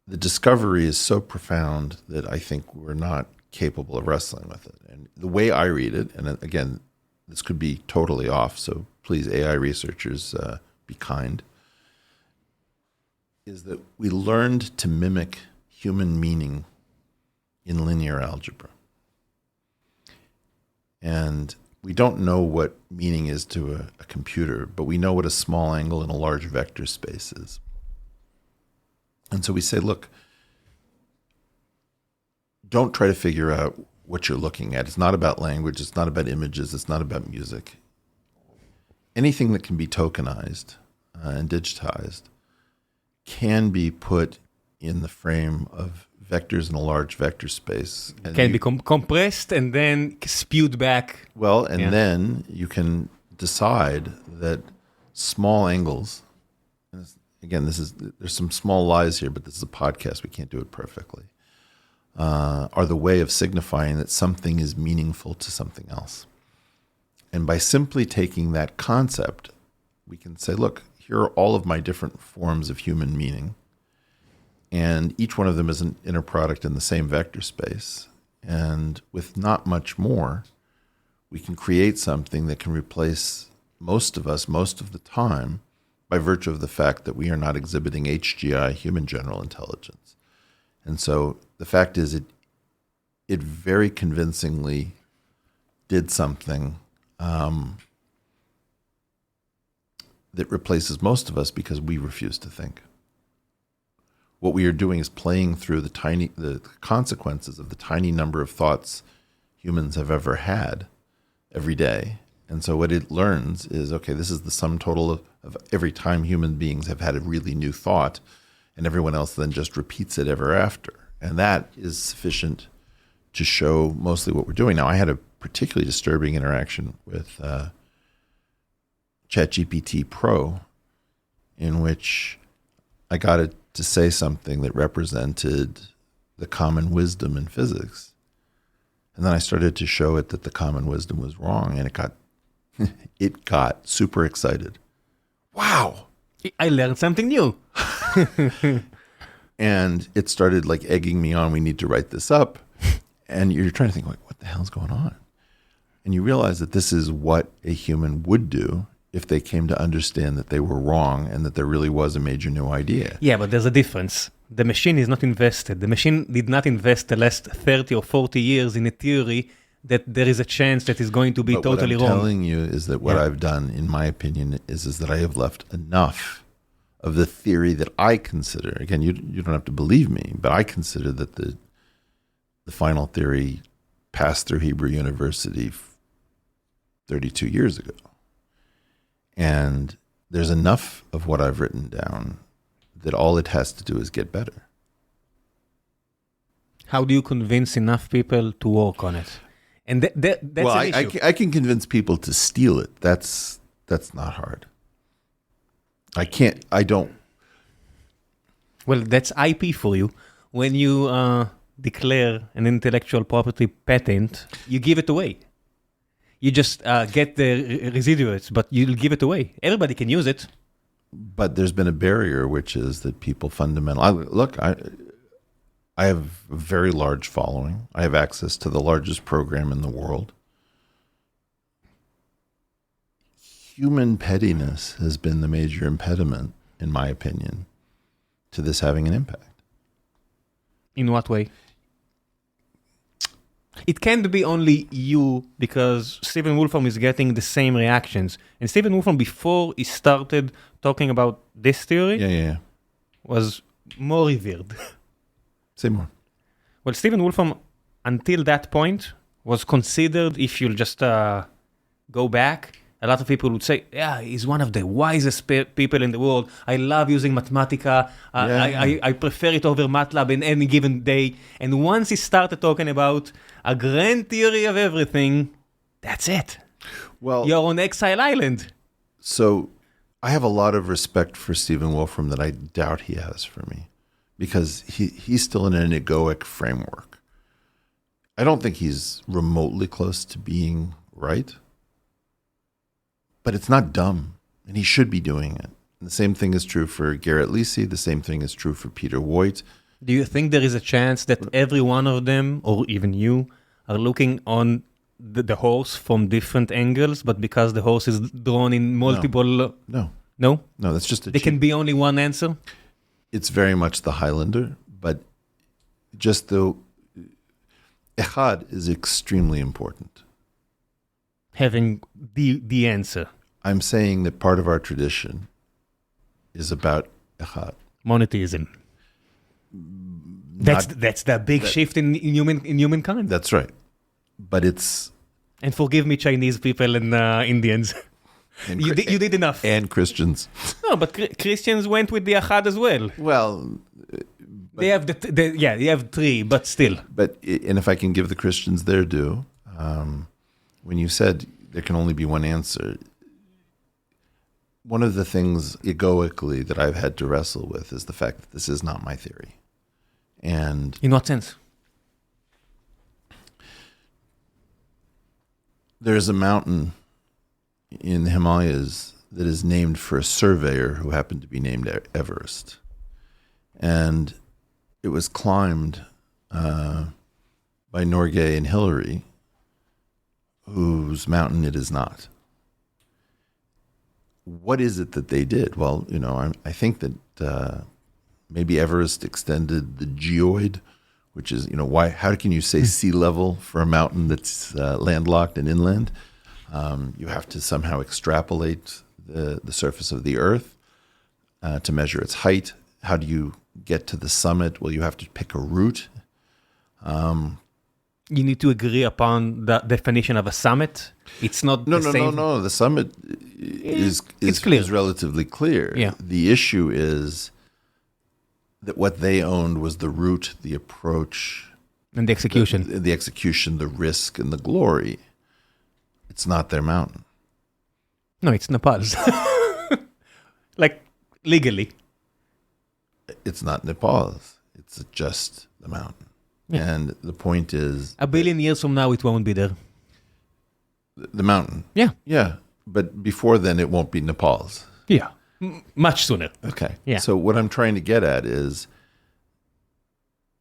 the discovery is so profound that I think we're not capable of wrestling with it. And the way I read it, and again, this could be totally off, so please, AI researchers, be kind, is that we learned to mimic human meaning in linear algebra. And we don't know what meaning is to a computer, but we know what a small angle in a large vector space is. And so we say, look, don't try to figure out what you're looking at. It's not about language. It's not about images. It's not about music. Anything that can be tokenized and digitized can be put in the frame of vectors in a large vector space. And can be compressed and then spewed back. Well, and then you can decide that small angles, and again, there's some small lies here, but this is a podcast. We can't do it perfectly, are the way of signifying that something is meaningful to something else. And by simply taking that concept, we can say, look, here are all of my different forms of human meaning. And each one of them is an inner product in the same vector space. And with not much more, we can create something that can replace most of us most of the time by virtue of the fact that we are not exhibiting HGI, human general intelligence. And so the fact is it very convincingly did something that replaces most of us because we refuse to think. What we are doing is playing through the consequences of the tiny number of thoughts humans have ever had every day. And so what it learns is, okay, this is the sum total of every time human beings have had a really new thought, and everyone else then just repeats it ever after. And that is sufficient to show mostly what we're doing. Now, I had a particularly disturbing interaction with ChatGPT Pro, in which I got it to say something that represented the common wisdom in physics. And then I started to show it that the common wisdom was wrong, and it got super excited. Wow! I learned something new. And it started like egging me on, we need to write this up. And you're trying to think, like, what the hell's going on? And you realize that this is what a human would do if they came to understand that they were wrong and that there really was a major new idea. Yeah, but there's a difference. the machine is not invested. The machine did not invest the last 30 or 40 years in a theory that there is a chance that it's going to be totally wrong. What I'm telling you is that what I've done, in my opinion, is that I have left enough of the theory that I consider, again, you don't have to believe me, but I consider that the final theory passed through Hebrew University 32 years ago. And there's enough of what I've written down that all it has to do is get better. How do you convince enough people to work on it? And that's an issue. I can convince people to steal it. That's not hard. I don't. Well, that's IP for you. When you declare an intellectual property patent, you give it away. You just get the residuals, but you'll give it away. Everybody can use it. But there's been a barrier, which is that people fundamentally... I have a very large following. I have access to the largest program in the world. Human pettiness has been the major impediment, in my opinion, to this having an impact. In what way? It can't be only you, because Stephen Wolfram is getting the same reactions. And Stephen Wolfram, before he started talking about this theory, was more revered. Say more. Well, Stephen Wolfram, until that point, was considered, if you'll just go back, a lot of people would say, yeah, he's one of the wisest people in the world. I love using Mathematica. I prefer it over MATLAB in any given day. And once he started talking about a grand theory of everything, that's it. Well, you're on Exile Island. So I have a lot of respect for Stephen Wolfram that I doubt he has for me, because he's still in an egoic framework. I don't think he's remotely close to being right. But it's not dumb, and he should be doing it. And the same thing is true for Garrett Lisi. The same thing is true for Peter Voigt. Do you think there is a chance that every one of them, or even you, are looking on the horse from different angles, but because the horse is drawn in multiple... No, that's just There can be only one answer? It's very much the Highlander, but just the... Echad is extremely important. Having the answer. I'm saying that part of our tradition is about Echad. Monotheism. That's the big shift in humankind. That's right. But it's... And forgive me, Chinese people and Indians. And you did enough. And Christians. No, but Christians went with the Echad as well. Well... They have you have three, but still. And if I can give the Christians their due... when you said there can only be one answer, one of the things egoically that I've had to wrestle with is the fact that this is not my theory. And in what sense? There's a mountain in the Himalayas that is named for a surveyor who happened to be named Everest. And it was climbed by Norgay and Hillary, whose mountain it is not. What is it that they did? Well, I think that maybe Everest extended the geoid, which is, how can you say sea level for a mountain that's landlocked and inland? You have to somehow extrapolate the surface of the earth to measure its height. How do you get to the summit? Well, you have to pick a route. You need to agree upon the definition of a summit. It's not the same. No. The summit is clear. Is relatively clear. Yeah. The issue is that what they owned was the route, the approach, and the execution. The execution, the risk, and the glory. It's not their mountain. No, it's Nepal's. Like, legally. It's not Nepal's. It's just the mountain. Yeah. And the point is... A billion years from now, it won't be there. The mountain? Yeah. Yeah. But before then, it won't be Nepal's. Yeah. Much sooner. Okay. Yeah. So what I'm trying to get at is,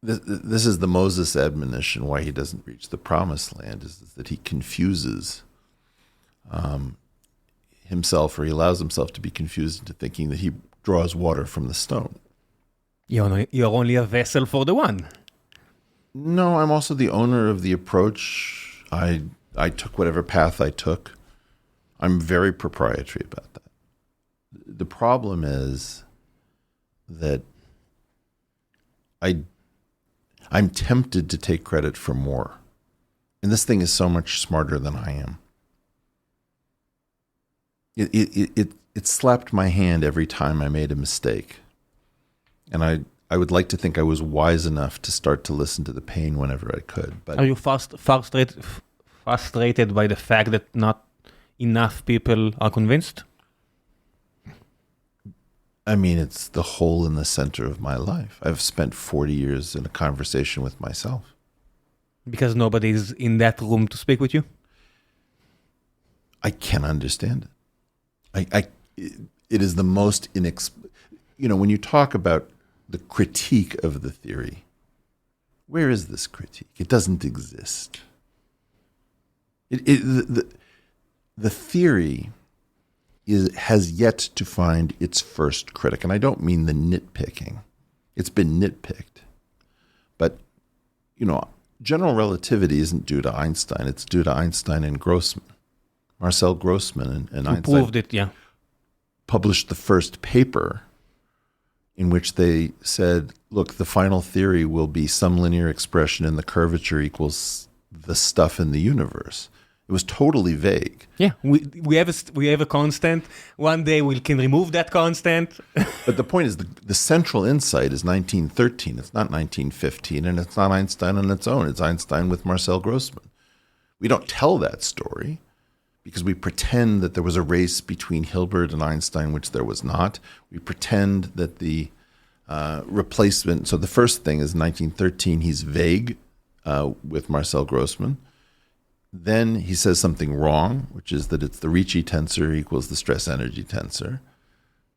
this is the Moses admonition, why he doesn't reach the promised land, is that he confuses himself, or he allows himself to be confused into thinking that he draws water from the stone. You're only a vessel for the one. No, I'm also the owner of the approach. I took whatever path I took. I'm very proprietary about that. The problem is that I'm tempted to take credit for more. And this thing is so much smarter than I am. It slapped my hand every time I made a mistake. And I would like to think I was wise enough to start to listen to the pain whenever I could. But are you frustrated by the fact that not enough people are convinced? I mean, it's the hole in the center of my life. I've spent 40 years in a conversation with myself. Because nobody's in that room to speak with you? I can't understand it. It is the most when you talk about the critique of the theory, where is this critique? It doesn't exist. The theory has yet to find its first critic. And I don't mean the nitpicking. It's been nitpicked. But, general relativity isn't due to Einstein. It's due to Einstein and Grossman. Marcel Grossman and Einstein proved it, yeah. Published the first paper in which they said, look, the final theory will be some linear expression in the curvature equals the stuff in the universe. It was totally vague. Yeah, we have a constant. One day we can remove that constant. But the point is, the central insight is 1913. It's not 1915, and it's not Einstein on its own. It's Einstein with Marcel Grossman. We don't tell that story because we pretend that there was a race between Hilbert and Einstein, which there was not. We pretend that the replacement. So the first thing is 1913. He's vague with Marcel Grossman. Then he says something wrong, which is that it's the Ricci tensor equals the stress energy tensor.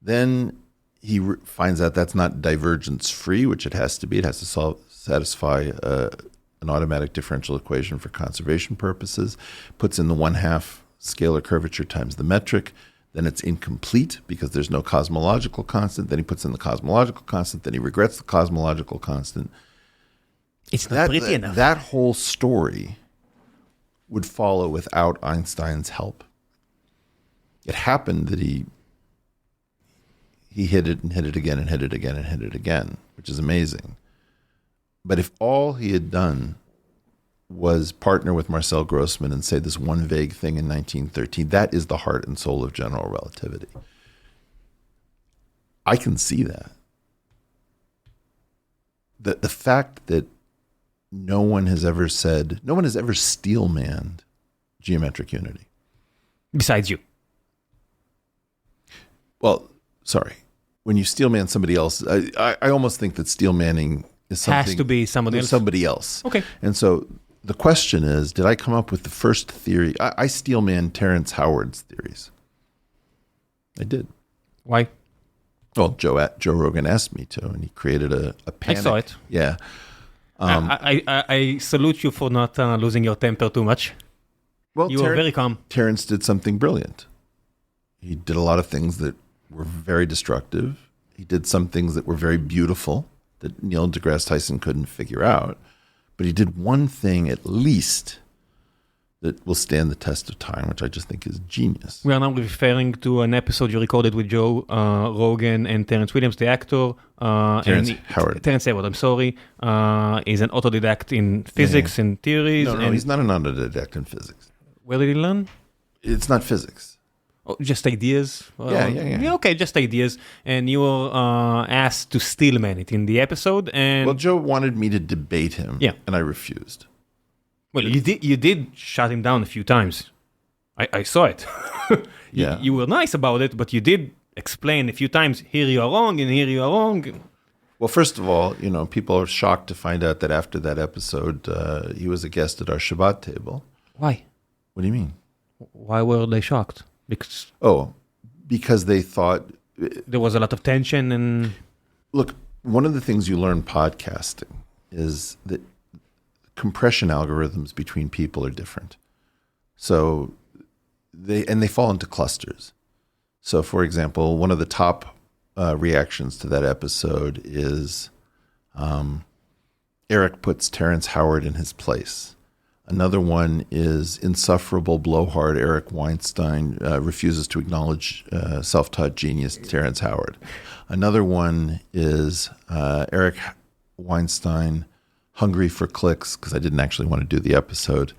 Then he finds out that's not divergence free, which it has to be. It has to satisfy an automatic differential equation for conservation purposes. Puts in the 1/2 scalar curvature times the metric. Then it's incomplete because there's no cosmological constant. Then he puts in the cosmological constant. Then he regrets the cosmological constant. It's not pretty enough. That whole story would follow without Einstein's help. It happened that he hit it and hit it again and hit it again and hit it again, which is amazing. But if all he had done was partner with Marcel Grossman and say this one vague thing in 1913, that is the heart and soul of general relativity. I can see that. The fact that no one has ever steel-manned geometric unity. Besides you. Well, sorry. When you steel-man somebody else, I almost think that steel-manning is something... Has to be somebody else. Okay. And so the question is, did I come up with the first theory? I steel-manned Terence Howard's theories. I did. Why? Well, Joe Rogan asked me to, and he created a panic. I saw it. Yeah. I salute you for not losing your temper too much. Well, you were very calm. Terence did something brilliant. He did a lot of things that were very destructive. He did some things that were very beautiful that Neil deGrasse Tyson couldn't figure out. But he did one thing at least that will stand the test of time, which I just think is genius. We are now referring to an episode you recorded with Joe Rogan and Terence Williams, the actor. Terence Howard. Terence Howard, I'm sorry. Is an autodidact in physics and theories. No, he's not an autodidact in physics. Where did he learn? It's not physics. Oh, just ideas? Yeah. Okay, just ideas. And you were asked to stillman it in the episode. And well, Joe wanted me to debate him, and I refused. Well, you did shut him down a few times. I saw it. Yeah. You were nice about it, but you did explain a few times, here you are wrong and here you are wrong. Well, first of all, people are shocked to find out that after that episode, he was a guest at our Shabbat table. Why? What do you mean? Why were they shocked? Because they thought... There was a lot of tension and... Look, one of the things you learn podcasting is that compression algorithms between people are different. So they fall into clusters. So for example, one of the top reactions to that episode is Eric puts Terrence Howard in his place. Another one is insufferable blowhard Eric Weinstein refuses to acknowledge self-taught genius Terrence Howard. Another one is Eric Weinstein, hungry for clicks, because I didn't actually want to do the episode,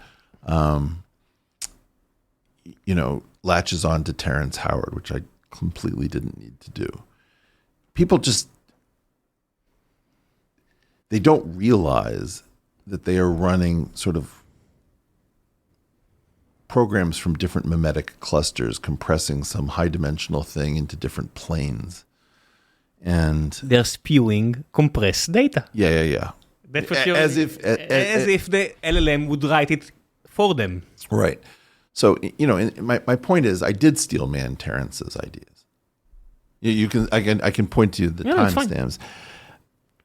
latches on to Terrence Howard, which I completely didn't need to do. People just, they don't realize that they are running sort of programs from different mimetic clusters, compressing some high-dimensional thing into different planes. And they're spewing compressed data. Yeah. That's what as if the LLM would write it for them. Right. So, my point is, I did steal Terrence's ideas. I can point to you the timestamps.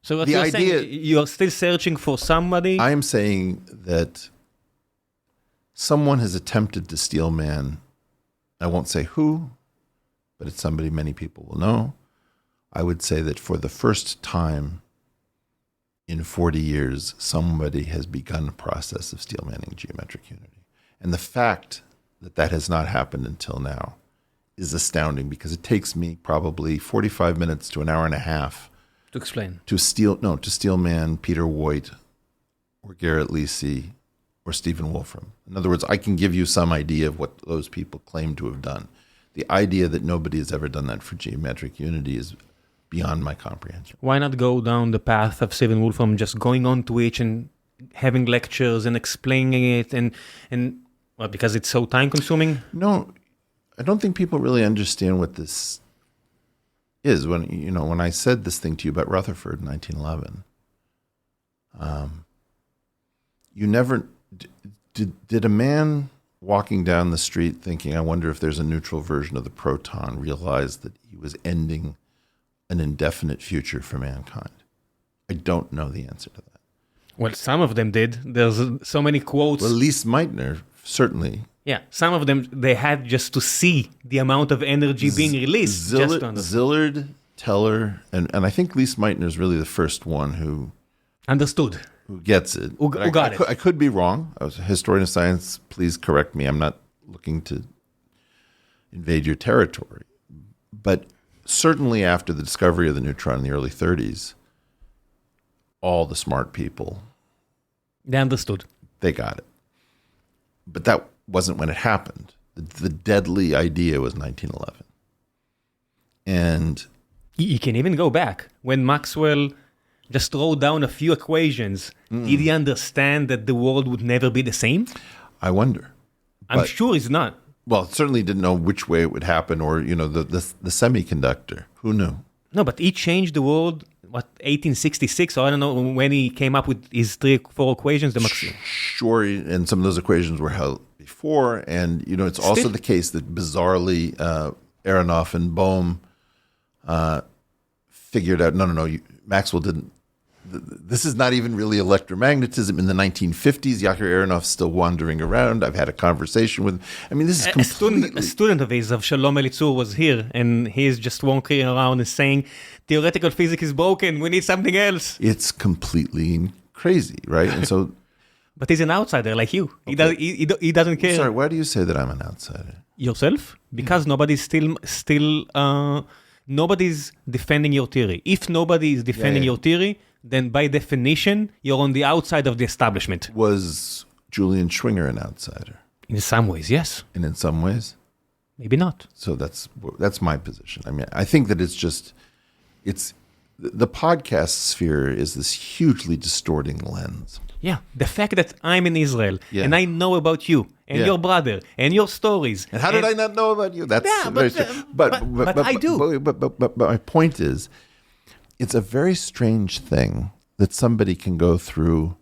So what you're saying, you're still searching for somebody? I am saying that someone has attempted to steal man. I won't say who, but it's somebody many people will know. I would say that for the first time in 40 years, somebody has begun a process of steel-manning geometric unity. And the fact that that has not happened until now is astounding, because it takes me probably 45 minutes to an hour and a half to explain. To steal man Peter Voigt or Garrett Lisi or Stephen Wolfram. In other words, I can give you some idea of what those people claim to have done. The idea that nobody has ever done that for geometric unity is beyond my comprehension. Why not go down the path of Stephen Wolfram, just going on Twitch and having lectures and explaining it, and well, because it's so time consuming? No, I don't think people really understand what this is. When I said this thing to you about Rutherford in 1911, you never did a man walking down the street thinking, I wonder if there's a neutral version of the proton, realize that he was ending an indefinite future for mankind? I don't know the answer to that. Well, some of them did. There's so many quotes. Well, Lise Meitner, certainly. Yeah, some of them, they had just to see the amount of energy being released. Zillard, Teller, and I think Lise Meitner is really the first one who understood. Who gets it. Who got it. I could be wrong. I was a historian of science. Please correct me. I'm not looking to invade your territory. But certainly after the discovery of the neutron in the early 30s, all the smart people, they understood. They got it. But that wasn't when it happened. The deadly idea was 1911. And you can even go back. When Maxwell just wrote down a few equations, did he understand that the world would never be the same? I wonder. I'm sure he's not. Well, certainly didn't know which way it would happen, or, the semiconductor. Who knew? No, but he changed the world, 1866, or I don't know, when he came up with his 3-4 equations. Sure, and some of those equations were held before, and, it's also the case that bizarrely Aronoff and Bohm figured out, no, Maxwell didn't. This is not even really electromagnetism. In the 1950s, Yakir Aronoff's still wandering around. I've had a conversation with him. I mean, this is completely... A student of his, of Shalom Elitzur, was here, and he's just walking around and saying, theoretical physics is broken, we need something else. It's completely crazy, right? And so... But he's an outsider like you. Okay. He doesn't care. Sorry, why do you say that I'm an outsider? Yourself? Because nobody's nobody's defending your theory. If nobody is defending your theory, then by definition, you're on the outside of the establishment. Was Julian Schwinger an outsider? In some ways, yes. And in some ways? Maybe not. So that's my position. I mean, I think that the podcast sphere is this hugely distorting lens. Yeah, the fact that I'm in Israel and I know about you and your brother and your stories. And how did I not know about you? That's but I do. But my point is, it's a very strange thing that somebody can go through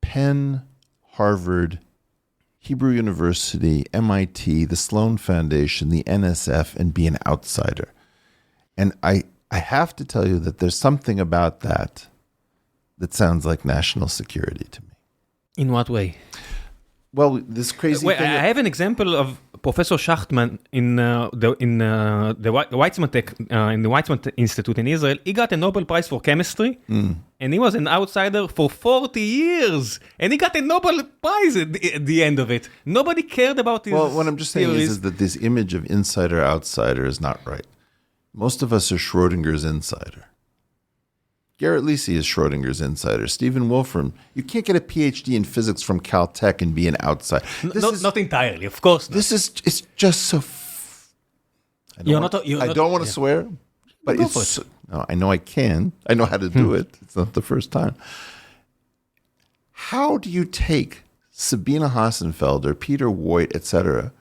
Penn, Harvard, Hebrew University, MIT, the Sloan Foundation, the NSF, and be an outsider. And I have to tell you that there's something about that sounds like national security to me. In what way? Well, this crazy thing... I have an example of Professor Schachtman in the Weizmann Institute in Israel, he got a Nobel Prize for chemistry, and he was an outsider for 40 years, and he got a Nobel Prize at the end of it. Nobody cared about his Well, what I'm just saying theories. is that this image of insider-outsider is not right. Most of us are Schrodinger's insider. Garrett Lisi is Schrodinger's insider. Stephen Wolfram, you can't get a PhD in physics from Caltech and be an outsider. Not entirely, of course not. It's just so... I don't want to swear, but Go for it's... No, I know I can. I know how to do it. It's not the first time. How do you take Sabina Hassenfelder, Peter Voigt, etc.,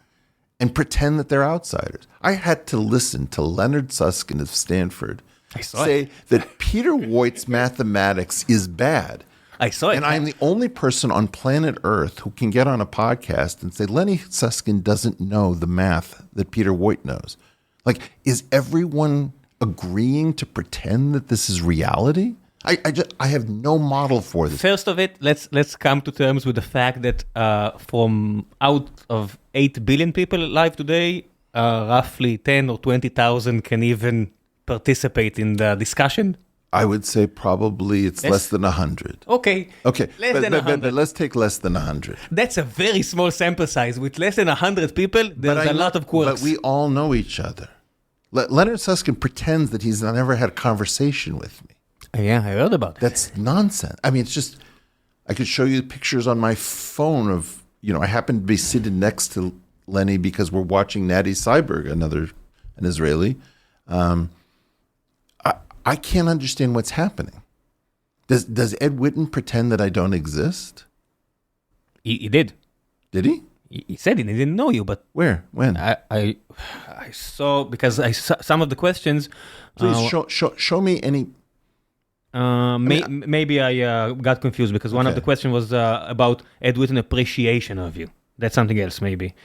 and pretend that they're outsiders? I had to listen to Leonard Susskind of Stanford say that Peter Voigt's mathematics is bad. I saw it. And I'm the only person on planet Earth who can get on a podcast and say, Lenny Susskind doesn't know the math that Peter Voigt knows. Like, is everyone agreeing to pretend that this is reality? I have no model for this. First of it, let's come to terms with the fact that from out of 8 billion people alive today, roughly 10 or 20,000 can even participate in the discussion. I would say probably it's less than 100. Okay. Less than 100. But let's take less than 100. That's a very small sample size. With less than 100 people, there's a lot of quirks. But we all know each other. Leonard Susskind pretends that he's never had a conversation with me. Yeah, I heard about it. That's nonsense. I mean, it's just, I could show you pictures on my phone of, I happen to be seated next to Lenny because we're watching Natty Seiberg, an Israeli. I can't understand what's happening. Does Ed Witten pretend that I don't exist? He did. Did he? He said he didn't know you, but where? When? I saw, because I saw some of the questions. Please show me any. Maybe I got confused because one of the questions was about Ed Witten appreciation of you. That's something else, maybe.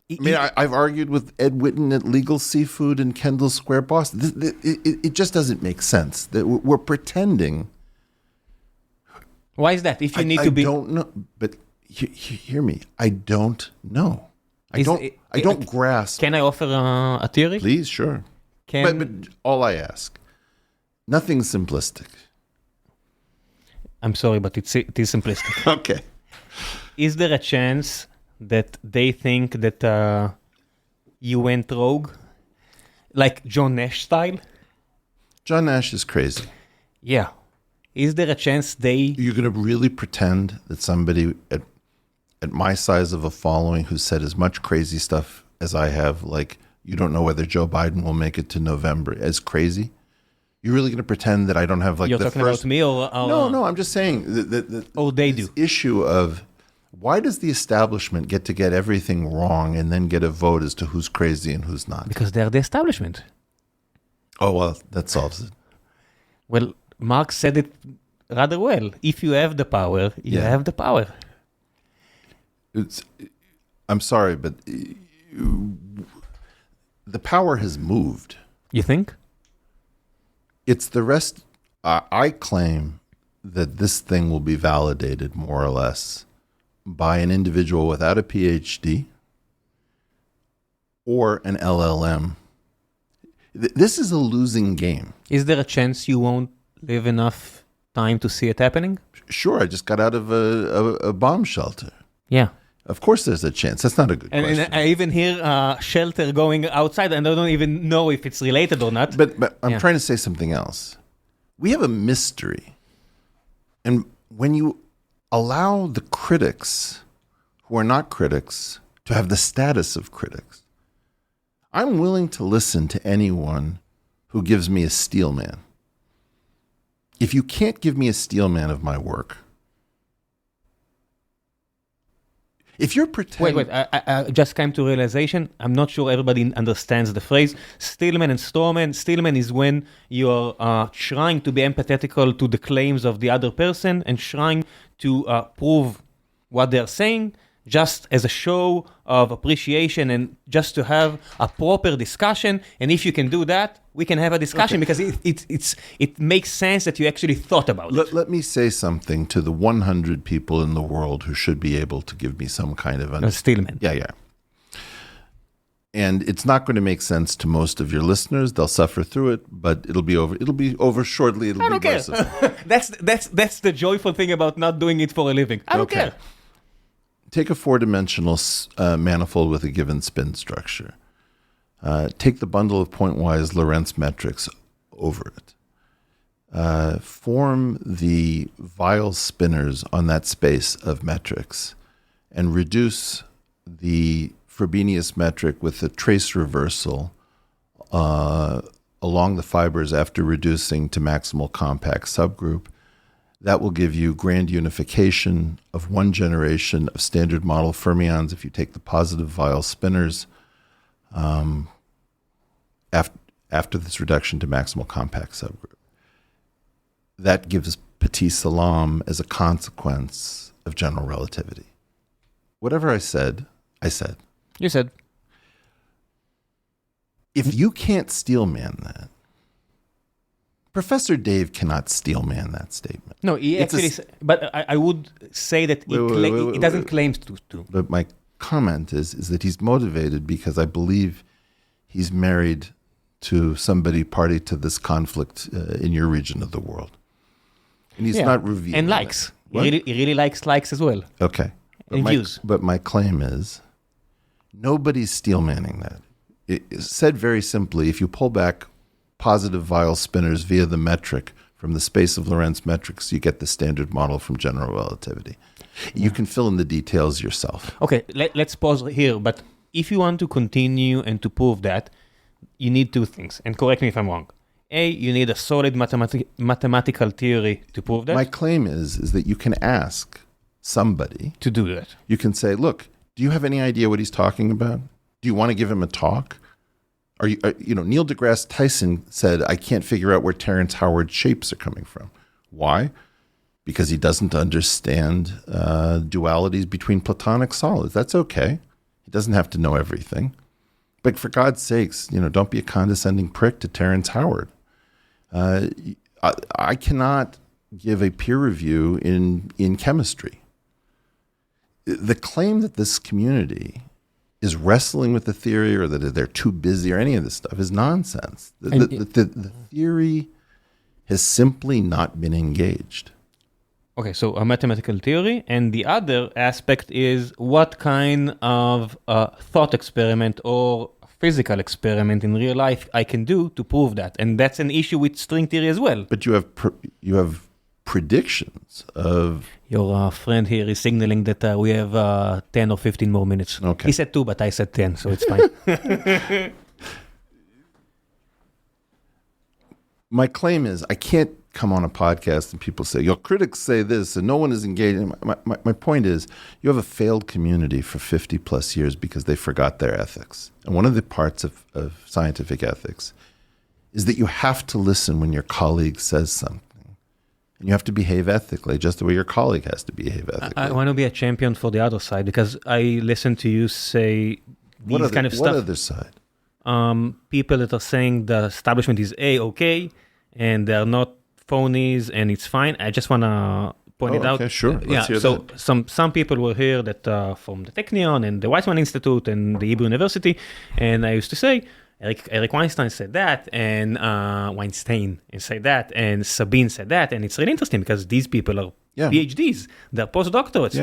I mean, I've argued with Ed Witten at Legal Seafood in Kendall Square, Boston. It just doesn't make sense that we're pretending. Why is that? If you need to be, I don't know. But hear me. I don't know. I don't grasp. Can I offer a theory? Please, sure. But all I ask, nothing simplistic. I'm sorry, but it is simplistic. Okay. Is there a chance that they think that you went rogue, like John Nash style? John Nash is crazy. Yeah. Is there a chance You're going to really pretend that somebody at my size of a following who said as much crazy stuff as I have, like, you don't know whether Joe Biden will make it to November, as crazy? You're really going to pretend that I don't have, like, You're talking about me or... No, I'm just saying that they do. Issue of... Why does the establishment get to get everything wrong and then get a vote as to who's crazy and who's not? Because they're the establishment. Oh, well, that solves it. Well, Marx said it rather well. If you have the power, you have the power. I'm sorry, but the power has moved. You think? It's the rest. I claim that this thing will be validated more or less by an individual without a PhD or an LLM. This is a losing game. Is there a chance you won't live enough time to see it happening? Sure, I just got out of a bomb shelter. Yeah. Of course there's a chance. That's not a good question. And I even hear shelter going outside, and I don't even know if it's related or not. But I'm trying to say something else. We have a mystery. And when you allow the critics who are not critics to have the status of critics, I'm willing to listen to anyone who gives me a steel man. If you can't give me a steel man of my work, if you're pretending... Wait, I just came to realization, I'm not sure everybody understands the phrase Steelman and Strawman. Steelman is when you're trying to be empathetical to the claims of the other person and trying to prove what they're saying, just as a show of appreciation and just to have a proper discussion. And if you can do that, we can have a discussion because it makes sense that you actually thought about it. Let me say something to the 100 people in the world who should be able to give me some kind of... Steelman. Yeah. And it's not going to make sense to most of your listeners. They'll suffer through it, but it'll be over shortly. It'll I don't be care. aggressive. That's the joyful thing about not doing it for a living. I don't care. Take a four-dimensional manifold with a given spin structure. Take the bundle of pointwise Lorentz metrics over it. Form the Weyl spinners on that space of metrics and reduce the Frobenius metric with a trace reversal along the fibers after reducing to maximal compact subgroup. That will give you grand unification of one generation of standard model fermions if you take the positive Weyl spinners after this reduction to maximal compact subgroup. That gives Petit Salam as a consequence of general relativity. Whatever I said, I said. You said. If you can't steelman that, Professor Dave cannot steelman that statement. No, he actually, but I would say that it doesn't claim to. But my comment is that he's motivated because I believe he's married to somebody party to this conflict in your region of the world. And he's not revealing. And likes. He really likes as well. Okay. And views. But my claim is nobody's steelmanning that. It's said very simply, if you pull back positive Weyl spinners via the metric from the space of Lorentz metrics, you get the standard model from general relativity. You can fill in the details yourself. Okay, let's pause here. But if you want to continue and to prove that, you need two things. And correct me if I'm wrong. A, you need a solid mathematical theory to prove that. My claim is that you can ask somebody to do that. You can say, look, do you have any idea what he's talking about? Do you want to give him a talk? Neil deGrasse Tyson said, I can't figure out where Terrence Howard's shapes are coming from. Why? Because he doesn't understand dualities between Platonic solids. That's okay. He doesn't have to know everything. But for God's sakes, don't be a condescending prick to Terrence Howard. I cannot give a peer review in chemistry. The claim that this community is wrestling with the theory or that they're too busy or any of this stuff is nonsense. The theory has simply not been engaged. Okay, so a mathematical theory, and the other aspect is what kind of thought experiment or physical experiment in real life I can do to prove that. And that's an issue with string theory as well. But you have predictions of... Your friend here is signaling that we have 10 or 15 more minutes. Okay. He said 2, but I said 10, so it's fine. My claim is I can't come on a podcast and people say, your critics say this and no one is engaged. My point is you have a failed community for 50 plus years because they forgot their ethics. And one of the parts of scientific ethics is that you have to listen when your colleague says something. And you have to behave ethically, just the way your colleague has to behave ethically. I want to be a champion for the other side because I listen to you say these kind of stuff. What other side? People that are saying the establishment is okay, and they're not phonies, and it's fine. I just want to point it out. Okay, sure. Let's hear so that. some people were here that from the Technion and the Weizmann Institute and the Hebrew University, and I used to say, Eric Weinstein said that, and Weinstein said that, and Sabine said that, and it's really interesting because these people are PhDs, they're postdoctorates,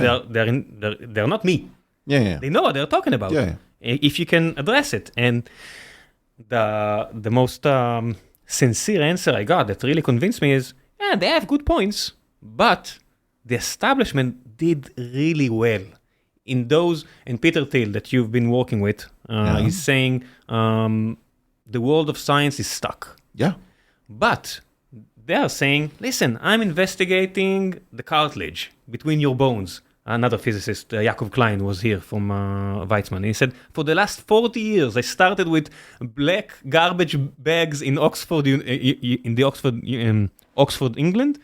they're not me. They know what they're talking about. If you can address it, and the most sincere answer I got that really convinced me is, they have good points, but the establishment did really well. In those, and Peter Thiel that you've been working with, is saying the world of science is stuck. Yeah. But they are saying, listen, I'm investigating the cartilage between your bones. Another physicist, Yaakov Klein, was here from Weizmann. He said, for the last 40 years, I started with black garbage bags in Oxford, Oxford, England,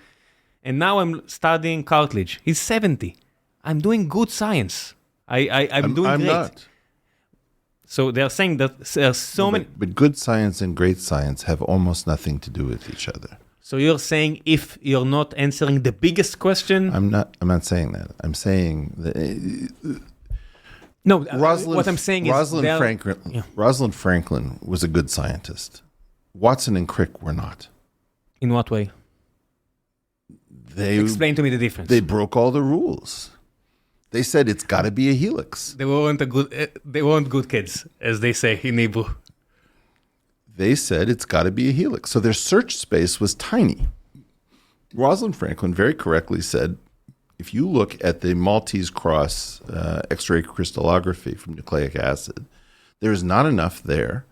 and now I'm studying cartilage. He's 70. I'm doing good science. I'm doing great. Not. So they're saying that there are so many... But good science and great science have almost nothing to do with each other. So you're saying if you're not answering the biggest question... I'm not saying that. I'm saying that... No, what I'm saying is... Rosalind Franklin was a good scientist. Watson and Crick were not. In what way? Explain to me the difference. They broke all the rules. They said it's got to be a helix. They weren't good kids, as they say in Hebrew. They said it's got to be a helix. So their search space was tiny. Rosalind Franklin very correctly said, if you look at the Maltese cross X-ray crystallography from nucleic acid, there is not enough there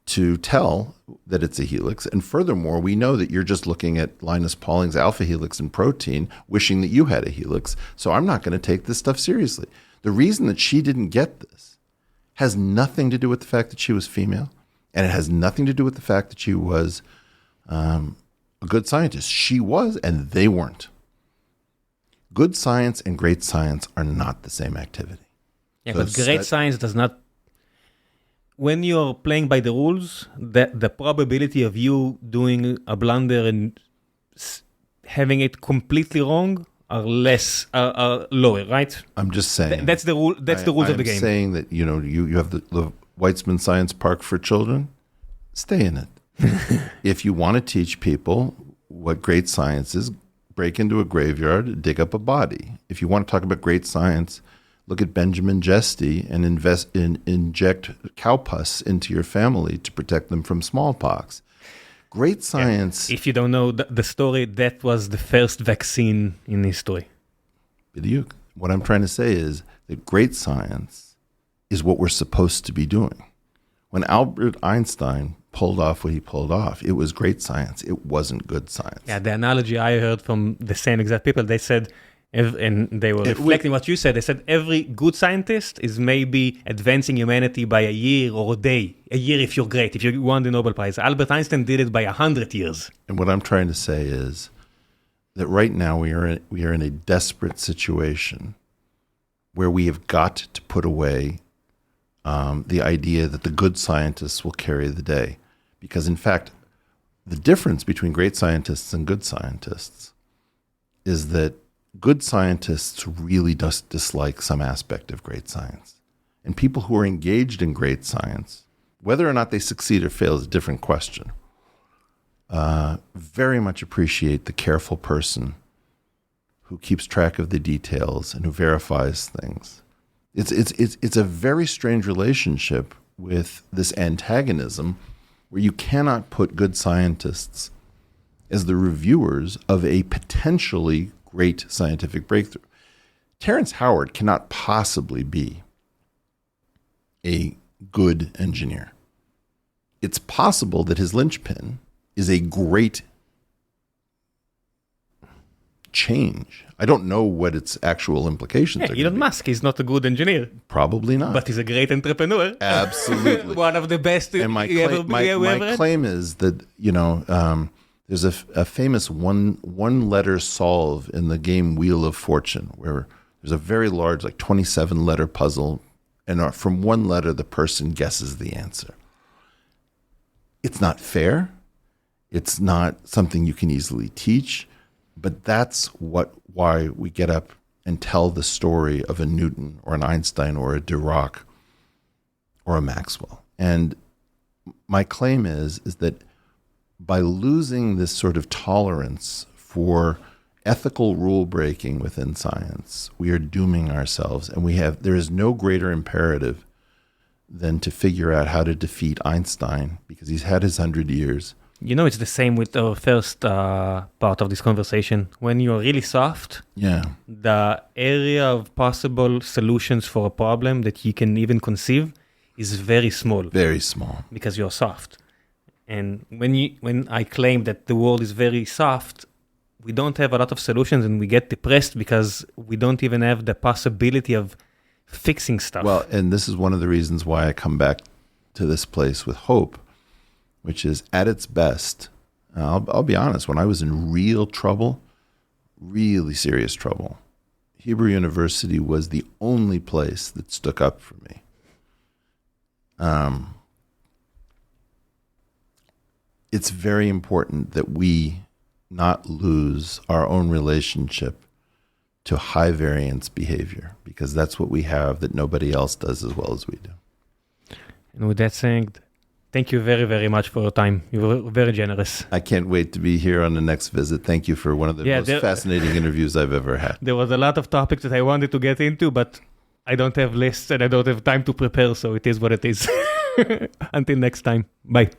to tell that it's a helix. And furthermore, we know that you're just looking at Linus Pauling's alpha helix in protein, wishing that you had a helix. So I'm not going to take this stuff seriously. The reason that she didn't get this has nothing to do with the fact that she was female. And it has nothing to do with the fact that she was a good scientist. She was, and they weren't. Good science and great science are not the same activity. Yeah, so but great science does not... When you're playing by the rules, the probability of you doing a blunder and having it completely wrong are lower, right? I'm just saying. That's the rule. That's the rules of the game. I'm saying that, you have the Weitzman Science Park for children. Stay in it. If you want to teach people what great science is, break into a graveyard, dig up a body. If you want to talk about great science, look at Benjamin Jesty and inject cow pus into your family to protect them from smallpox. Great science... Yeah. If you don't know the story, that was the first vaccine in history. What I'm trying to say is that great science is what we're supposed to be doing. When Albert Einstein pulled off what he pulled off, it was great science. It wasn't good science. Yeah, the analogy I heard from the same exact people, they said... and they were reflecting what you said. They said every good scientist is maybe advancing humanity by a year or a day. A year if you're great, if you won the Nobel Prize. Albert Einstein did it by 100 years. And what I'm trying to say is that right now we are in a desperate situation where we have got to put away the idea that the good scientists will carry the day. Because in fact, the difference between great scientists and good scientists is that good scientists really dislike some aspect of great science. And people who are engaged in great science, whether or not they succeed or fail is a different question, very much appreciate the careful person who keeps track of the details and who verifies things. It's a very strange relationship with this antagonism where you cannot put good scientists as the reviewers of a potentially great scientific breakthrough. Terrence Howard cannot possibly be a good engineer. It's possible that his linchpin is a great change. I don't know what its actual implications are. Elon Musk is not a good engineer. Probably not. But he's a great entrepreneur. Absolutely. One of the best and my claim is that, there's a famous one-letter solve in the game Wheel of Fortune, where there's a very large, 27-letter puzzle, and from one letter, the person guesses the answer. It's not fair. It's not something you can easily teach, but that's why we get up and tell the story of a Newton or an Einstein or a Dirac or a Maxwell. And my claim is that by losing this sort of tolerance for ethical rule breaking within science, we are dooming ourselves. And there is no greater imperative than to figure out how to defeat Einstein, because he's had his 100 years. It's the same with our first part of this conversation. When you're really soft, the area of possible solutions for a problem that you can even conceive is very small. Very small. Because you're soft. And when I claim that the world is very soft, we don't have a lot of solutions and we get depressed because we don't even have the possibility of fixing stuff. Well, and this is one of the reasons why I come back to this place with hope, which is at its best. I'll be honest, when I was in real trouble, really serious trouble, Hebrew University was the only place that stuck up for me. It's very important that we not lose our own relationship to high variance behavior, because that's what we have that nobody else does as well as we do. And with that saying, thank you very, very much for your time. You were very generous. I can't wait to be here on the next visit. Thank you for one of the most fascinating interviews I've ever had. There was a lot of topics that I wanted to get into, but I don't have lists and I don't have time to prepare, so it is what it is. Until next time. Bye.